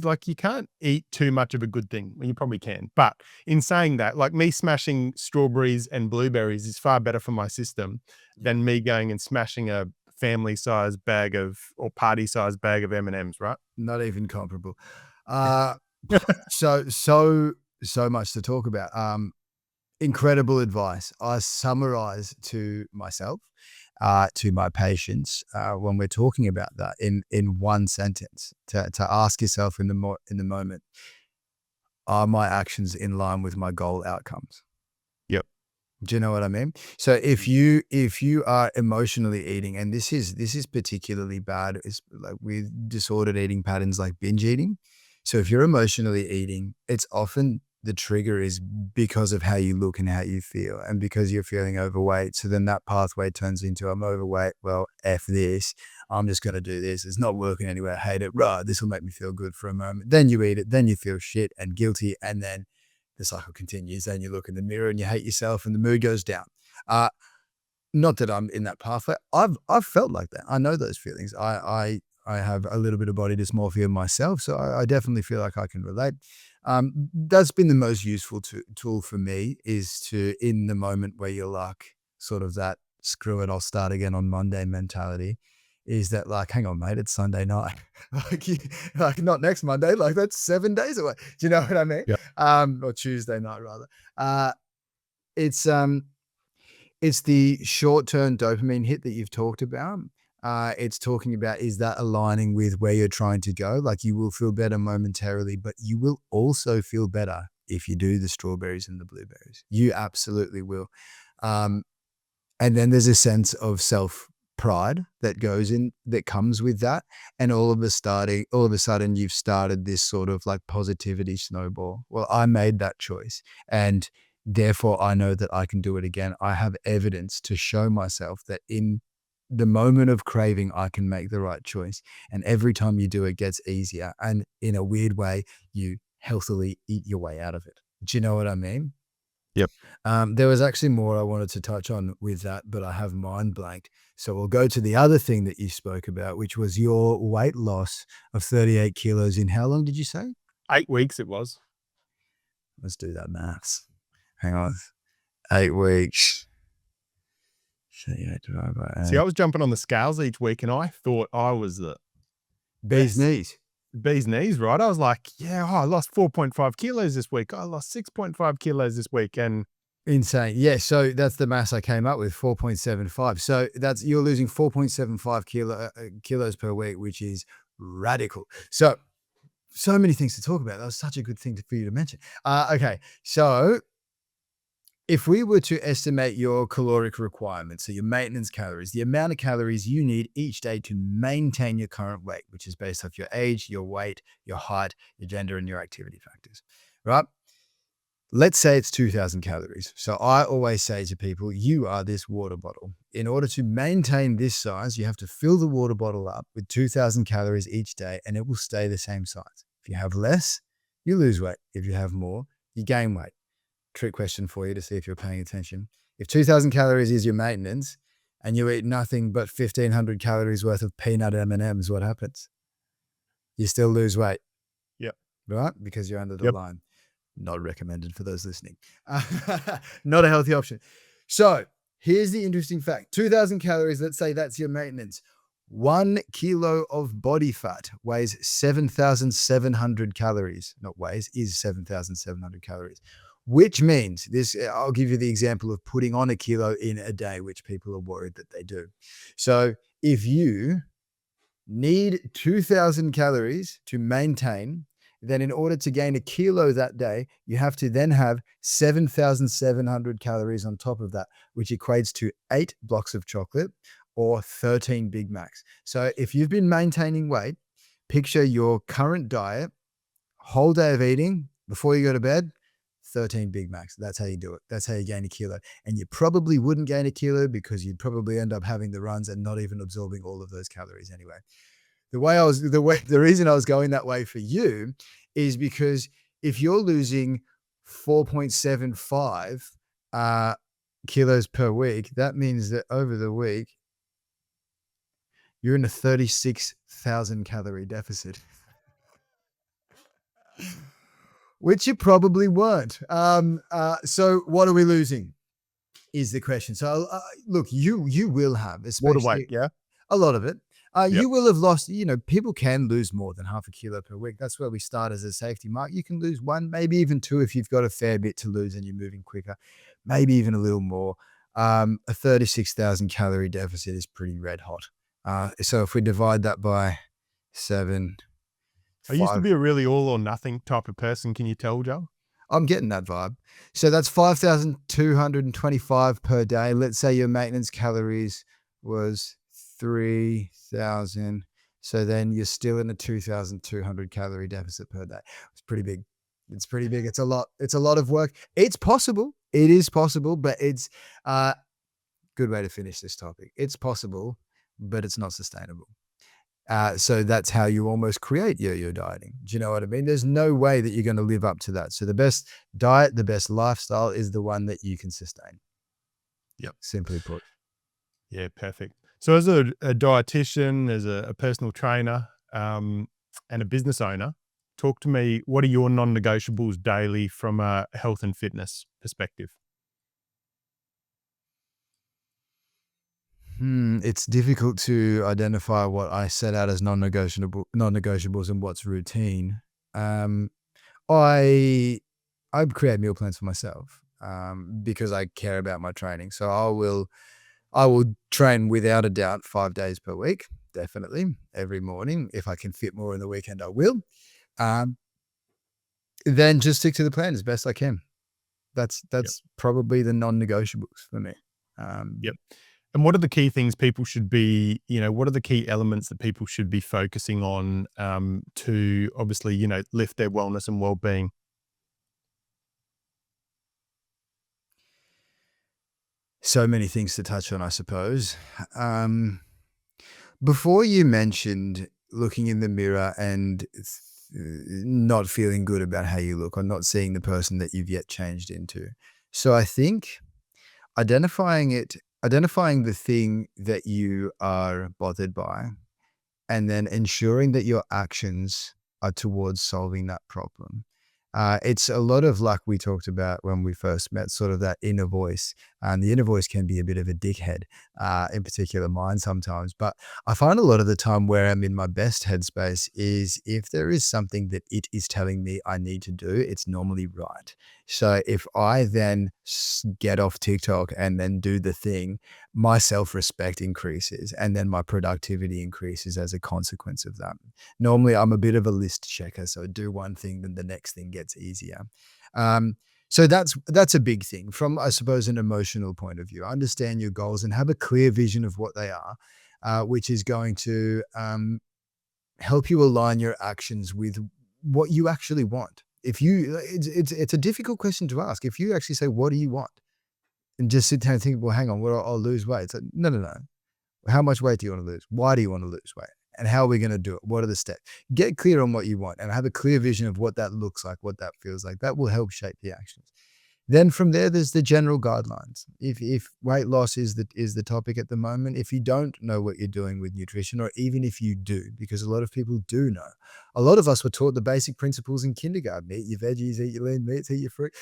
like you can't eat too much of a good thing. Well, you probably can. But in saying that, like me smashing strawberries and blueberries is far better for my system than me going and smashing a family size bag or party size bag of M&Ms, right? Not even comparable. So much to talk about. Incredible advice. I summarize to myself, to my patients, when we're talking about that in one sentence, to ask yourself in the moment, are my actions in line with my goal outcomes? Yep. Do you know what I mean? So if you are emotionally eating, and this is particularly bad, is like with disordered eating patterns like binge eating. So if you're emotionally eating, it's often the trigger is because of how you look and how you feel, and because you're feeling overweight. So then that pathway turns into, I'm overweight. Well, F this. I'm just going to do this. It's not working anyway. I hate it. Right. This will make me feel good for a moment. Then you eat it. Then you feel shit and guilty. And then the cycle continues. Then you look in the mirror and you hate yourself and the mood goes down. Not that I'm in that pathway. I've felt like that. I know those feelings. I have a little bit of body dysmorphia myself, so I definitely feel like I can relate. That's been the most useful tool for me, is to, in the moment where you're like sort of that screw it, I'll start again on Monday mentality, is that like, hang on, mate, it's Sunday night. like not next Monday, like that's 7 days away. Do you know what I mean? Yep. Or Tuesday night rather. It's the short-term dopamine hit that you've talked about. It's talking about, is that aligning with where you're trying to go? Like, you will feel better momentarily, but you will also feel better if you do the strawberries and the blueberries. You absolutely will. And then there's a sense of self-pride that comes with that. And all of a sudden you've started this sort of like positivity snowball. Well, I made that choice, and therefore I know that I can do it again. I have evidence to show myself that in the moment of craving, I can make the right choice. And every time you do, it gets easier. And in a weird way, you healthily eat your way out of it. Do you know what I mean? Yep. There was actually more I wanted to touch on with that, but I have mind blanked. So we'll go to the other thing that you spoke about, which was your weight loss of 38 kilos in how long did you say? 8 weeks it was. Let's do that maths. Hang on. 8 weeks. 38 divided by 8. See, I was jumping on the scales each week and I thought I was the bee's knees. Bee's knees, right? I was like, yeah, I lost 4.5 kilos this week. I lost 6.5 kilos this week. And insane. Yeah. So that's the mass I came up with, 4.75. So you're losing 4.75 kilos per week, which is radical. So many things to talk about. That was such a good thing for you to mention. Okay. So if we were to estimate your caloric requirements, so your maintenance calories, the amount of calories you need each day to maintain your current weight, which is based off your age, your weight, your height, your gender, and your activity factors, right? Let's say it's 2,000 calories. So I always say to people, you are this water bottle. In order to maintain this size, you have to fill the water bottle up with 2,000 calories each day, and it will stay the same size. If you have less, you lose weight. If you have more, you gain weight. Trick question for you to see if you're paying attention. If 2,000 calories is your maintenance and you eat nothing but 1,500 calories worth of peanut M&Ms, what happens? You still lose weight. Yep. Right? Because you're under the line. Not recommended for those listening. Not a healthy option. So here's the interesting fact. 2,000 calories, let's say that's your maintenance. 1 kilo of body fat weighs 7,700 calories. Not weighs, is 7,700 calories. Which means this, I'll give you the example of putting on a kilo in a day, which people are worried that they do. So if you need 2,000 calories to maintain, then in order to gain a kilo that day, you have to then have 7,700 calories on top of that, which equates to 8 blocks of chocolate or 13 Big Macs. So if you've been maintaining weight, picture your current diet, whole day of eating before you go to bed, 13 Big Macs. That's how you do it. That's how you gain a kilo. And you probably wouldn't gain a kilo because you'd probably end up having the runs and not even absorbing all of those calories anyway. The reason I was going that way for you is because if you're losing 4.75 kilos per week, that means that over the week, you're in a 36,000 calorie deficit. Which you probably weren't. So what are we losing is the question. So look, you will have, especially water weight, yeah. A lot of it. Yep. You will have lost, people can lose more than half a kilo per week. That's where we start as a safety mark. You can lose 1, maybe even 2 if you've got a fair bit to lose and you're moving quicker, maybe even a little more. A 36,000 calorie deficit is pretty red hot. So if we divide that by 7, I used to 5, be a really all or nothing type of person. Can you tell, Joel? I'm getting that vibe. So that's 5,225 per day. Let's say your maintenance calories was 3,000. So then you're still in a 2,200 calorie deficit per day. It's pretty big. It's pretty big. It's a lot. It's a lot of work. It's possible. It is possible, but it's a good way to finish this topic. It's possible, but it's not sustainable. So that's how you almost create your dieting. Do you know what I mean? There's no way that you're going to live up to that. So the best diet, the best lifestyle is the one that you can sustain. Yep. Simply put. Yeah, perfect. So as a dietitian, as a personal trainer, and a business owner, talk to me, what are your non-negotiables daily from a health and fitness perspective? It's difficult to identify what I set out as non-negotiables and what's routine. Um, I I create meal plans for myself because I care about my training. So I will train without a doubt 5 days per week, definitely every morning. If I can fit more in the weekend, I will. Um, then just stick to the plan as best I can. That's Yep. that's probably the non-negotiables for me. Um, Yep. And what are the key things people should be, what are the key elements that people should be focusing on to obviously, lift their wellness and well-being? so many things to touch on, I suppose. Um, Before you mentioned looking in the mirror and not feeling good about how you look or not seeing the person that you've yet changed into. So I think identifying it, identifying the thing that you are bothered by, and then ensuring that your actions are towards solving that problem. It's a lot of like we talked about when we first met, sort of that inner voice. And the inner voice can be a bit of a dickhead, in particular mine sometimes. But I find a lot of the time where I'm in my best headspace is if there is something that it is telling me I need to do, it's normally right. So if I then get off TikTok and then do the thing, my self-respect increases and then my productivity increases as a consequence of that. Normally, I'm a bit of a list checker, so do one thing, then the next thing gets easier. Um, so that's a big thing from, I suppose, an emotional point of view. Understand your goals and have a clear vision of what they are, which is going to help you align your actions with what you actually want. If you, it's a difficult question to ask. If you actually say, "What do you want?" and just sit there and think, "Well, hang on, well, I'll lose weight." It's like, no, no, no. How much weight do you want to lose? Why do you want to lose weight? And how are we going to do it? What are the steps? Get clear on what you want and have a clear vision of what that looks like, what that feels like. That will help shape the actions. Then from there, there's the general guidelines. If weight loss is the topic at the moment, if you don't know what you're doing with nutrition, or even if you do, because a lot of people do know, a lot of us were taught the basic principles in kindergarten: eat your veggies, eat your lean meats, eat your fruit.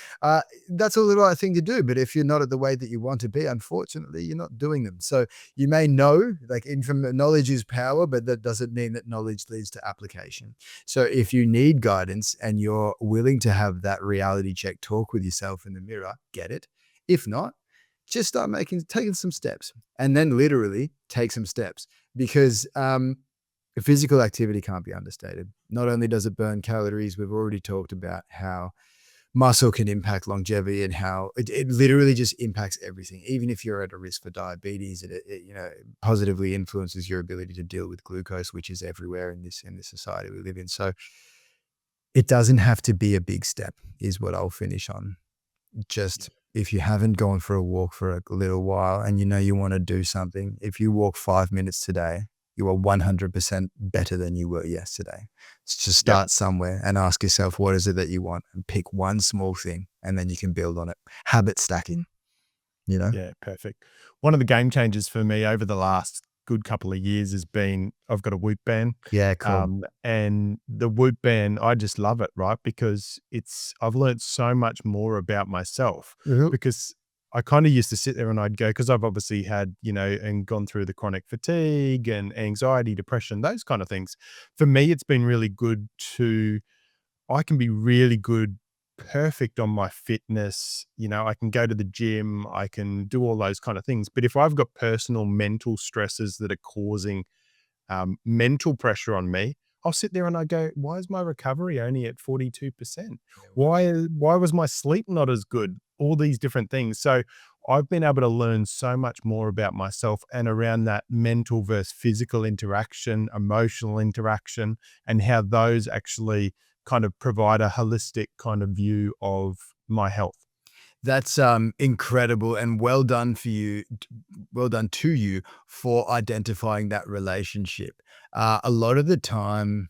That's all the right thing to do. But if you're not at the way that you want to be, unfortunately, you're not doing them. So you may know, like knowledge is power, but that doesn't mean that knowledge leads to application. So if you need guidance and you're willing to have that reality check talk with yourself in the mirror, get it. If not, just start taking some steps, and then literally take some steps, because physical activity can't be understated. Not only does it burn calories, we've already talked about how muscle can impact longevity and how it literally just impacts everything. Even if you're at a risk for diabetes, it positively influences your ability to deal with glucose, which is everywhere in this society we live in. So it doesn't have to be a big step, is what I'll finish on. Just if you haven't gone for a walk for a little while and you know you want to do something, if you walk 5 minutes today, you are 100% better than you were yesterday. Just Yep. start somewhere and ask yourself, what is it that you want? And pick one small thing, and then you can build on it. Habit stacking, you know? Yeah, perfect. One of the game changers for me over the last good couple of years has been I've got a Whoop band. Yeah, cool. And the Whoop band, I just love it, right? Because I've learned so much more about myself Mhm. because I kind of used to sit there and I'd go, because I've obviously had, and gone through the chronic fatigue and anxiety, depression, those kind of things. For me, it's been really good I can be really good, perfect on my fitness. I can go to the gym, I can do all those kind of things. But if I've got personal mental stresses that are causing mental pressure on me, I'll sit there and I go, why is my recovery only at 42%? Why was my sleep not as good? All these different things. So I've been able to learn so much more about myself and around that mental versus physical interaction, emotional interaction, and how those actually kind of provide a holistic kind of view of my health. That's incredible, and well done for you. Well done to you for identifying that relationship. A lot of the time,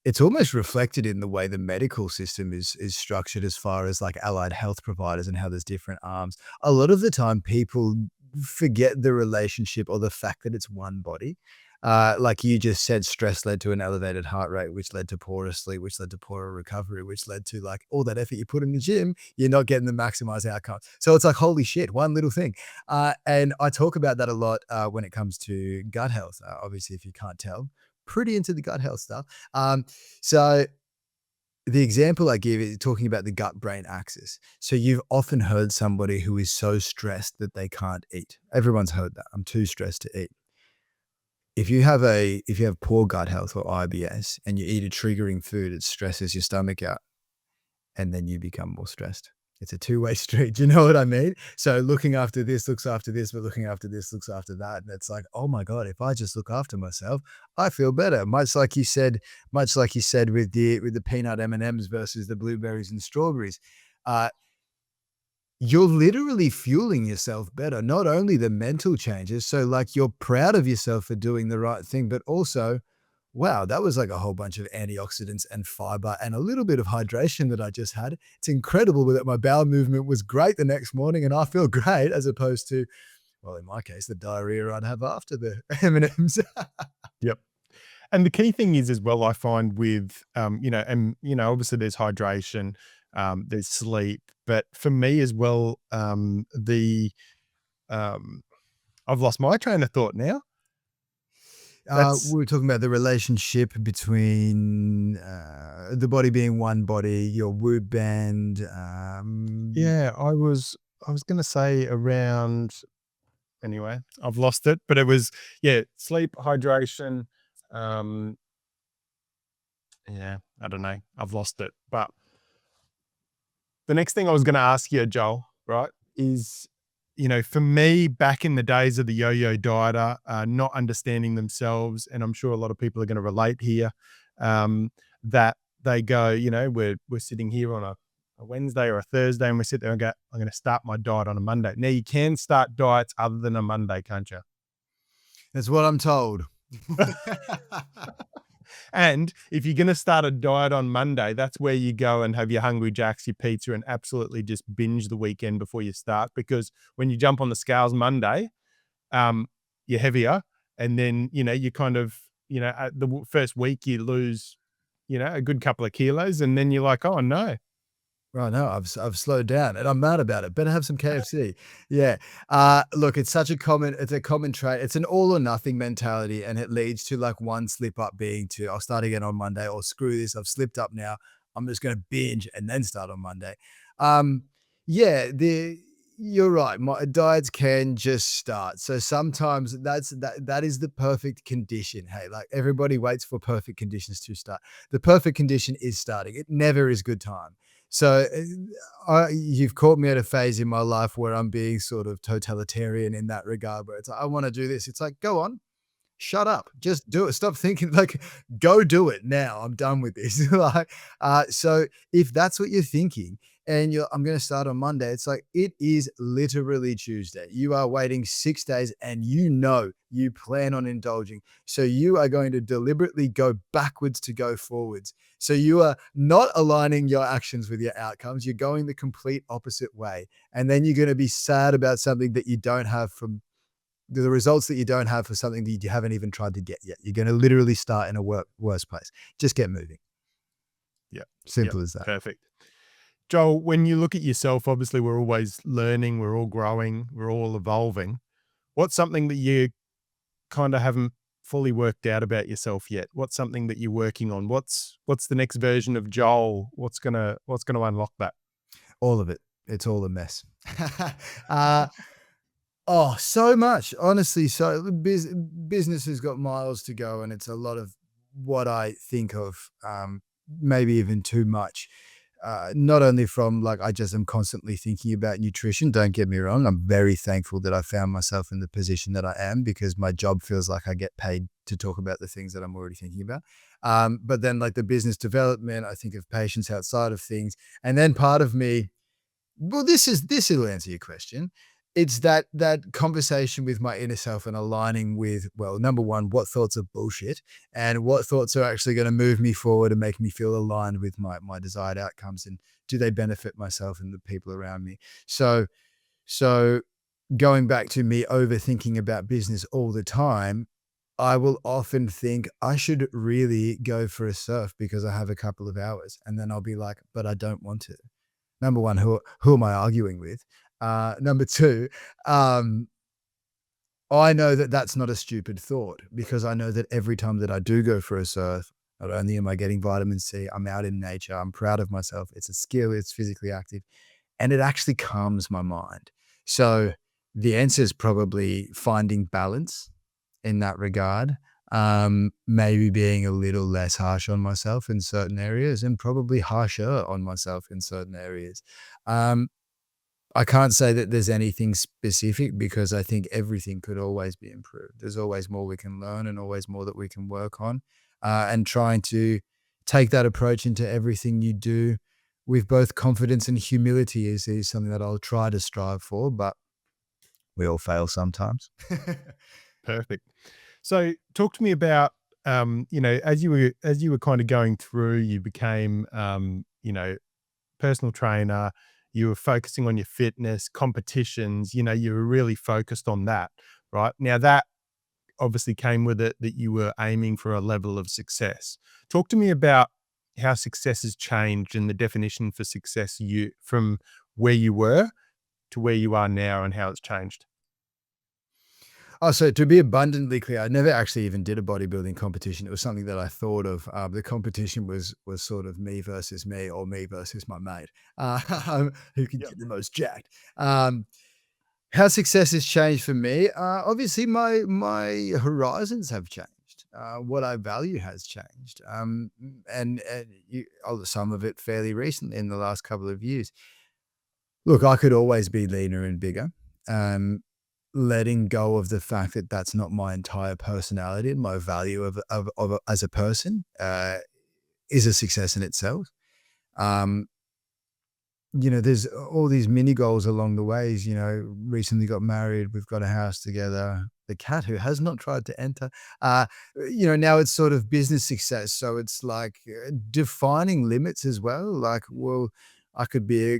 it's almost reflected in the way the medical system is structured as far as like allied health providers and how there's different arms. A lot of the time people forget the relationship or the fact that it's one body. Like you just said, stress led to an elevated heart rate, which led to poorer sleep, which led to poorer recovery, which led to like all that effort you put in the gym, you're not getting the maximized outcome. So it's like, holy shit, one little thing. And I talk about that a lot when it comes to gut health. Obviously, if you can't tell, pretty into the gut health stuff. So the example I give is talking about the gut brain axis. So you've often heard somebody who is so stressed that they can't eat. Everyone's heard that. I'm too stressed to eat. If you have poor gut health or IBS and you eat a triggering food, it stresses your stomach out and then you become more stressed. It's a two-way street. Do you know what I mean? So looking after this looks after this, but looking after this looks after that. And it's like, oh my God, if I just look after myself, I feel better. Much like you said with the peanut M&Ms versus the blueberries and strawberries. You're literally fueling yourself better, not only the mental changes. So like you're proud of yourself for doing the right thing, but also, wow, that was like a whole bunch of antioxidants and fiber and a little bit of hydration that I just had. It's incredible that my bowel movement was great the next morning and I feel great, as opposed to, well, in my case, the diarrhea I'd have after the M&Ms. Yep. And the key thing is as well, I find with, obviously there's hydration, there's sleep, but for me as well, I've lost my train of thought now. We were talking about the relationship between the body being one body, your whoop band. Yeah, I was going to say around, anyway, I've lost it, but it was, sleep, hydration. Yeah, I don't know. I've lost it. But the next thing I was going to ask you, Joel, right, is, for me, back in the days of the yo-yo dieter, not understanding themselves, and I'm sure a lot of people are going to relate here, that they go, we're sitting here on a Wednesday or a Thursday, and we sit there and go, I'm going to start my diet on a Monday. Now, you can start diets other than a Monday, can't you? That's what I'm told. And if you're going to start a diet on Monday, that's where you go and have your Hungry Jacks, your pizza, and absolutely just binge the weekend before you start. Because when you jump on the scales Monday, you're heavier. And then, you kind of, at the first week, you lose, a good couple of kilos. And then you're like, oh, no. Right, no, I've slowed down and I'm mad about it. Better have some KFC. Yeah. Look, it's a common trait. It's an all or nothing mentality, and it leads to like one slip up being to, I'll start again on Monday, or screw this, I've slipped up now. I'm just going to binge and then start on Monday. Yeah, you're right. My diets can just start. So sometimes that is the perfect condition. Hey, like everybody waits for perfect conditions to start. The perfect condition is starting. It never is good time. So you've caught me at a phase in my life where I'm being sort of totalitarian in that regard, where it's like, I want to do this. It's like, go on, shut up, just do it. Stop thinking, like, go do it now. I'm done with this. Like, so if that's what you're thinking, and I'm going to start on Monday, it's like, it is literally Tuesday. You are waiting 6 days and you plan on indulging. So you are going to deliberately go backwards to go forwards. So you are not aligning your actions with your outcomes. You're going the complete opposite way. And then you're going to be sad about something that you don't have from the results that you don't have for something that you haven't even tried to get yet. You're going to literally start in a worse place. Just get moving. Yeah. Simple as that. Perfect. Joel, when you look at yourself, obviously we're always learning, we're all growing, we're all evolving. What's something that you kind of haven't fully worked out about yourself yet? What's something that you're working on? What's the next version of Joel? What's gonna unlock that? All of it. It's all a mess. uh, oh, so much. Honestly, so business has got miles to go, and it's a lot of what I think of, maybe even too much. Not only from like I just am constantly thinking about nutrition. Don't get me wrong. I'm very thankful that I found myself in the position that I am because my job feels like I get paid to talk about the things that I'm already thinking about. But then like the business development, I think of patients outside of things, and then part of me, well, this will answer your question. It's that conversation with my inner self and aligning with, well, number one, what thoughts are bullshit and what thoughts are actually going to move me forward and make me feel aligned with my desired outcomes, and do they benefit myself and the people around me. So going back to me overthinking about business all the time, I will often think I should really go for a surf because I have a couple of hours, and then I'll be like, but I don't want to. Number one, who am I arguing with? Number two, um, I know that that's not a stupid thought because I know that every time that I do go for a surf, not only am I getting vitamin C, I'm out in nature, I'm proud of myself. It's a skill, it's physically active, and it actually calms my mind. So the answer is probably finding balance in that regard. Maybe being a little less harsh on myself in certain areas and probably harsher on myself in certain areas. Um, I can't say that there's anything specific because I think everything could always be improved. There's always more we can learn and always more that we can work on. And trying to take that approach into everything you do with both confidence and humility is something that I'll try to strive for, but we all fail sometimes. Perfect. So talk to me about, as you were kind of going through, you became, personal trainer, you were focusing on your fitness, competitions, you were really focused on that, right? Now that obviously came with it that you were aiming for a level of success. Talk to me about how success has changed and the definition for success you from where you were to where you are now and how it's changed. Oh, so to be abundantly clear, I never actually even did a bodybuilding competition. It was something that I thought of. The competition was sort of me versus me or me versus my mate, who could Yep. get the most jacked. How success has changed for me? Obviously, my horizons have changed. What I value has changed, some of it fairly recently in the last couple of years. Look, I could always be leaner and bigger. Um, Letting go of the fact that that's not my entire personality and my value of as a person is a success in itself. Um, there's all these mini goals along the ways. Recently got married, we've got a house together. The cat who has not tried to enter. Uh, Now it's sort of business success. So it's like defining limits as well. Like, well, I could be a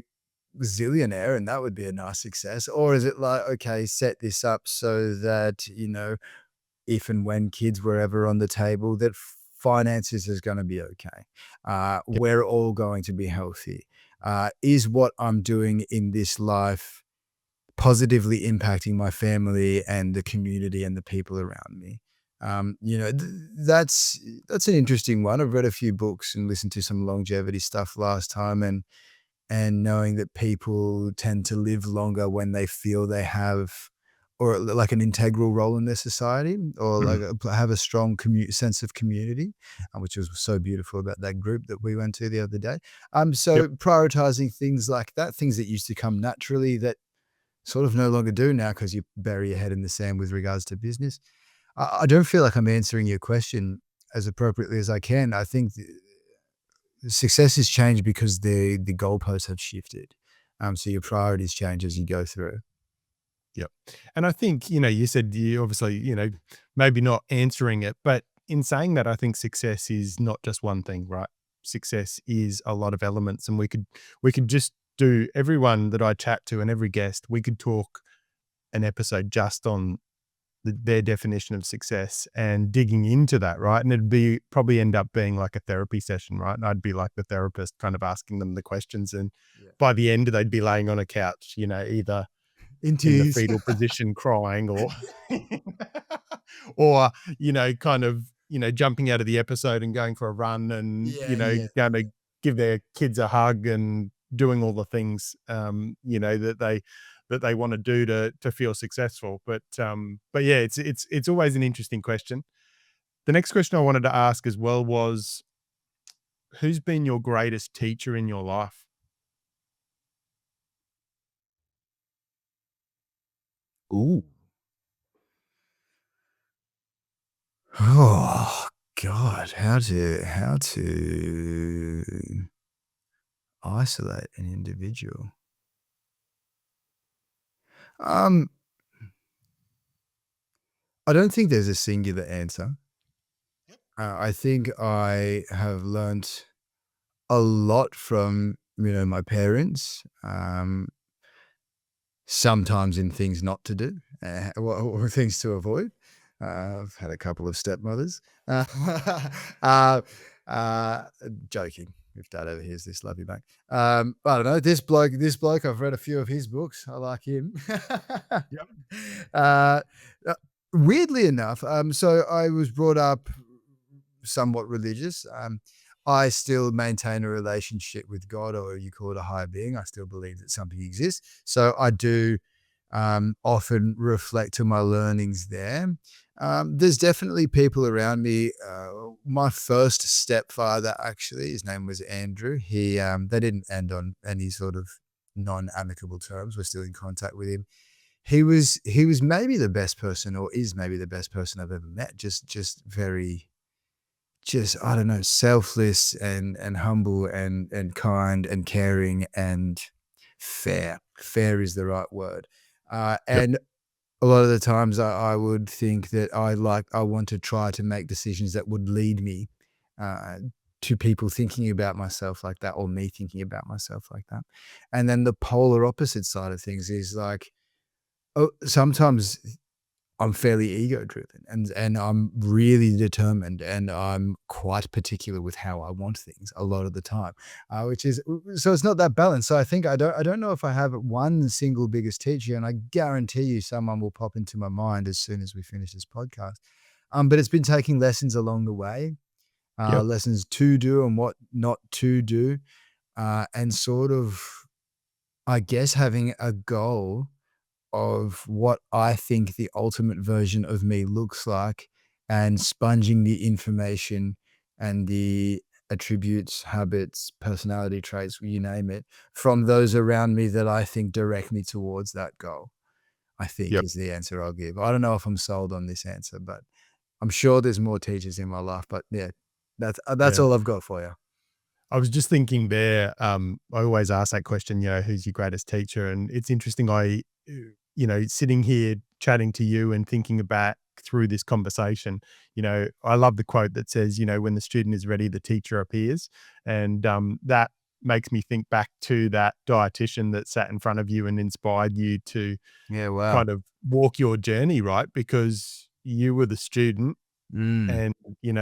zillionaire and that would be a nice success. Or is it like, okay, set this up so that, if and when kids were ever on the table, that finances is going to be okay. Yep. We're all going to be healthy. Is what I'm doing in this life positively impacting my family and the community and the people around me? That's an interesting one. I've read a few books and listened to some longevity stuff last time, and knowing that people tend to live longer when they feel they have or like an integral role in their society or like Mhm. have a strong sense of community, which was so beautiful about that group that we went to the other day. Yep. So prioritizing things like that, things that used to come naturally that sort of no longer do now because you bury your head in the sand with regards to business. I don't feel like I'm answering your question as appropriately as I can. I think success has changed because the goalposts have shifted. So your priorities change as you go through. Yep. And I think, you said you obviously, maybe not answering it, but in saying that, I think success is not just one thing, right? Success is a lot of elements. And we could just do everyone that I chat to and every guest, we could talk an episode just on their definition of success and digging into that, right? And it'd be probably end up being like a therapy session, right? And I'd be like the therapist kind of asking them the questions. And Yeah. by the end, they'd be laying on a couch, either In in the tears. fetal position crying or or, kind of, jumping out of the episode and going for a run and, Yeah, yeah. gonna give their kids a hug and doing all the things, that they wanna do to feel successful. But yeah, it's always an interesting question. The next question I wanted to ask as well was, who's been your greatest teacher in your life? Ooh. Oh God, how to isolate an individual? Um, I don't think there's a singular answer. I think I have learnt a lot from my parents. Sometimes in things not to do, or things to avoid. I've had a couple of stepmothers. Uh, uh, uh, joking. If Dad ever hears this, love you, mate. I don't know. This bloke, I've read a few of his books. I like him. Yep. uh, uh, Weirdly enough, so I was brought up somewhat religious. I still maintain a relationship with God, or you call it a higher being. I still believe that something exists. So I do often reflect on my learnings there. There's definitely people around me. My first stepfather, actually, his name was Andrew. They didn't end on any sort of non-amicable terms. We're still in contact with him. He was maybe the best person, or is maybe the best person I've ever met. Just very, just, I don't know, selfless and humble and kind and caring and fair. Fair is the right word. Yep. And a lot of the times I would think that I want to try to make decisions that would lead me uh, to people thinking about myself like that, or me thinking about myself like that. And then the polar opposite side of things is like, oh, sometimes I'm fairly ego driven, and I'm really determined, and I'm quite particular with how I want things a lot of the time, which is, so it's not that balanced. So I don't know if I have one single biggest teacher, and I guarantee you someone will pop into my mind as soon as we finish this podcast. But it's been taking lessons along the way, Yep. lessons to do and what not to do, and sort of, I guess, having a goal of what I think the ultimate version of me looks like, and sponging the information and the attributes, habits, personality traits, you name it, from those around me that I think direct me towards that goal, I think Yep. is the answer I'll give. I don't know if I'm sold on this answer, but I'm sure there's more teachers in my life. But yeah, that's Yeah. all I've got for you. I was just thinking there, I always ask that question, who's your greatest teacher? And it's interesting. Sitting here chatting to you and thinking back through this conversation, I love the quote that says, when the student is ready, the teacher appears. And that makes me think back to that dietitian that sat in front of you and inspired you to Yeah, wow. kind of walk your journey, right? Because you were the student Mm. and,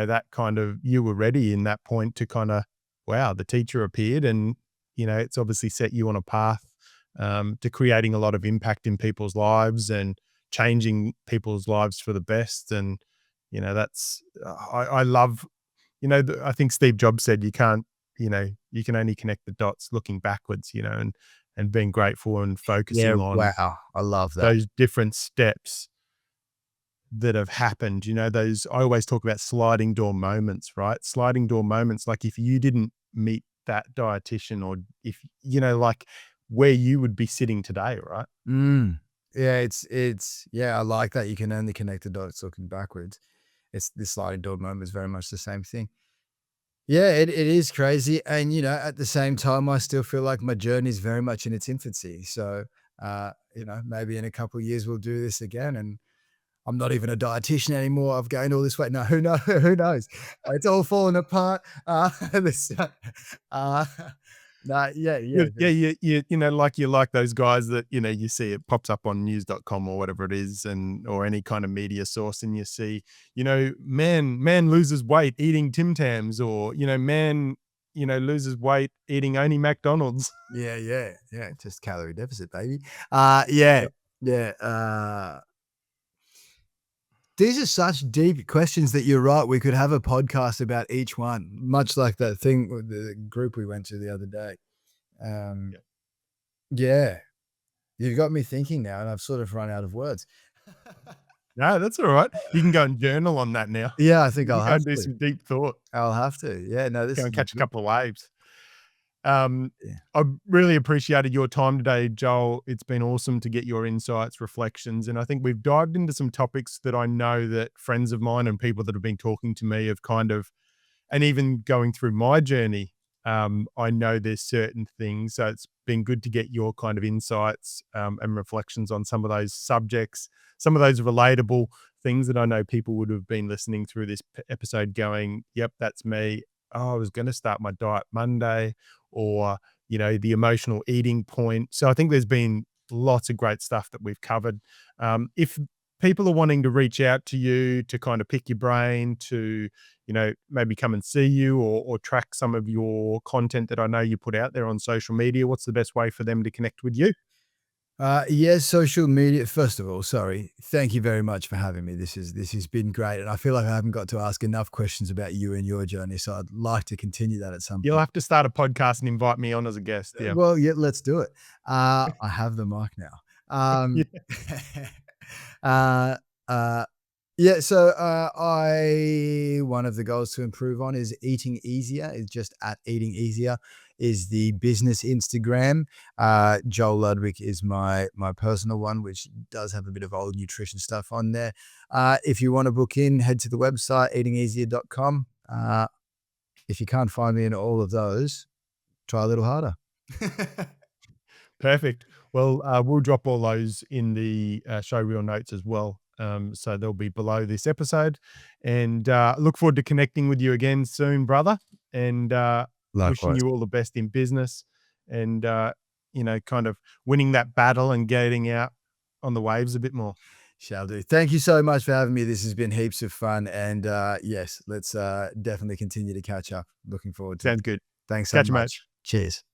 that kind of you were ready in that point to kinda, wow, the teacher appeared and, it's obviously set you on a path, to creating a lot of impact in people's lives and changing people's lives for the best. And, that's I love, I think Steve Jobs said you can only connect the dots looking backwards, and being grateful and Yeah, focusing on wow. I love that. those different steps that have happened, those I always talk about sliding door moments, right? Sliding door moments, like if you didn't meet that dietitian or if, like where you would be sitting today, right? Mm. Yeah, it's yeah, I like that. You can only connect the dots looking backwards. It's the sliding door moment is very much the same thing. Yeah, it is crazy. And at the same time, I still feel like my journey is very much in its infancy. So maybe in a couple of years we'll do this again. And I'm not even a dietitian anymore. I've gained all this weight. No, who knows? Who knows? It's all falling apart. This, uh, Yeah, yeah. Like you like those guys that, you see it pops up on news.com or whatever it is, or any kind of media source, and you see, man loses weight eating Tim Tams, or, man, loses weight eating only McDonald's. Yeah, yeah, yeah. Just calorie deficit, baby. Yeah, Yep. yeah. These are such deep questions that you're right. We could have a podcast about each one, much like that thing with the group we went to the other day. Yep. Yeah, you've got me thinking now, and I've sort of run out of words. No, that's all right. You can go and journal on that now. Yeah, I think You I'll can go have and do to. some deep thought. I'll have to. Yeah, no, this Go has and been catch a good. couple of waves. Um, Yeah. I really appreciated your time today, Joel. It's been awesome to get your insights, reflections, and I think we've dived into some topics that I know that friends of mine and people that have been talking to me have kind of, and even going through my journey, I know there's certain things. So it's been good to get your kind of insights, and reflections on some of those subjects, some of those relatable things that I know people would have been listening through this episode going, yep, that's me. Oh, I was going to start my diet Monday, or, the emotional eating point. So I think there's been lots of great stuff that we've covered. If people are wanting to reach out to you to kind of pick your brain, to, maybe come and see you, or track some of your content that I know you put out there on social media, what's the best way for them to connect with you? Yes, social media. First of all, sorry. Thank you very much for having me. This has been great, and I feel like I haven't got to ask enough questions about you and your journey. So I'd like to continue that at some You'll point. have to start a podcast and invite me on as a guest. Yeah. Well, yeah, let's do it. I have the mic now. Yeah. uh, uh, yeah, so I one of the goals to improve on is eating easier. Is just at eating easier is the business Instagram. Joel Ludwik is my personal one, which does have a bit of old nutrition stuff on there. If you want to book in, head to the website eatingeasier.com. If you can't find me in all of those, try a little harder. Perfect. Well, we'll drop all those in the show reel notes as well. So they'll be below this episode. And look forward to connecting with you again soon, brother. And wishing Likewise. you all the best in business, and, kind of winning that battle and getting out on the waves a bit more. Shall do. Thank you so much for having me. This has been heaps of fun. And yes, let's definitely continue to catch up. Looking forward to it. Sounds good. Thanks so Catch you, mate. much. Cheers.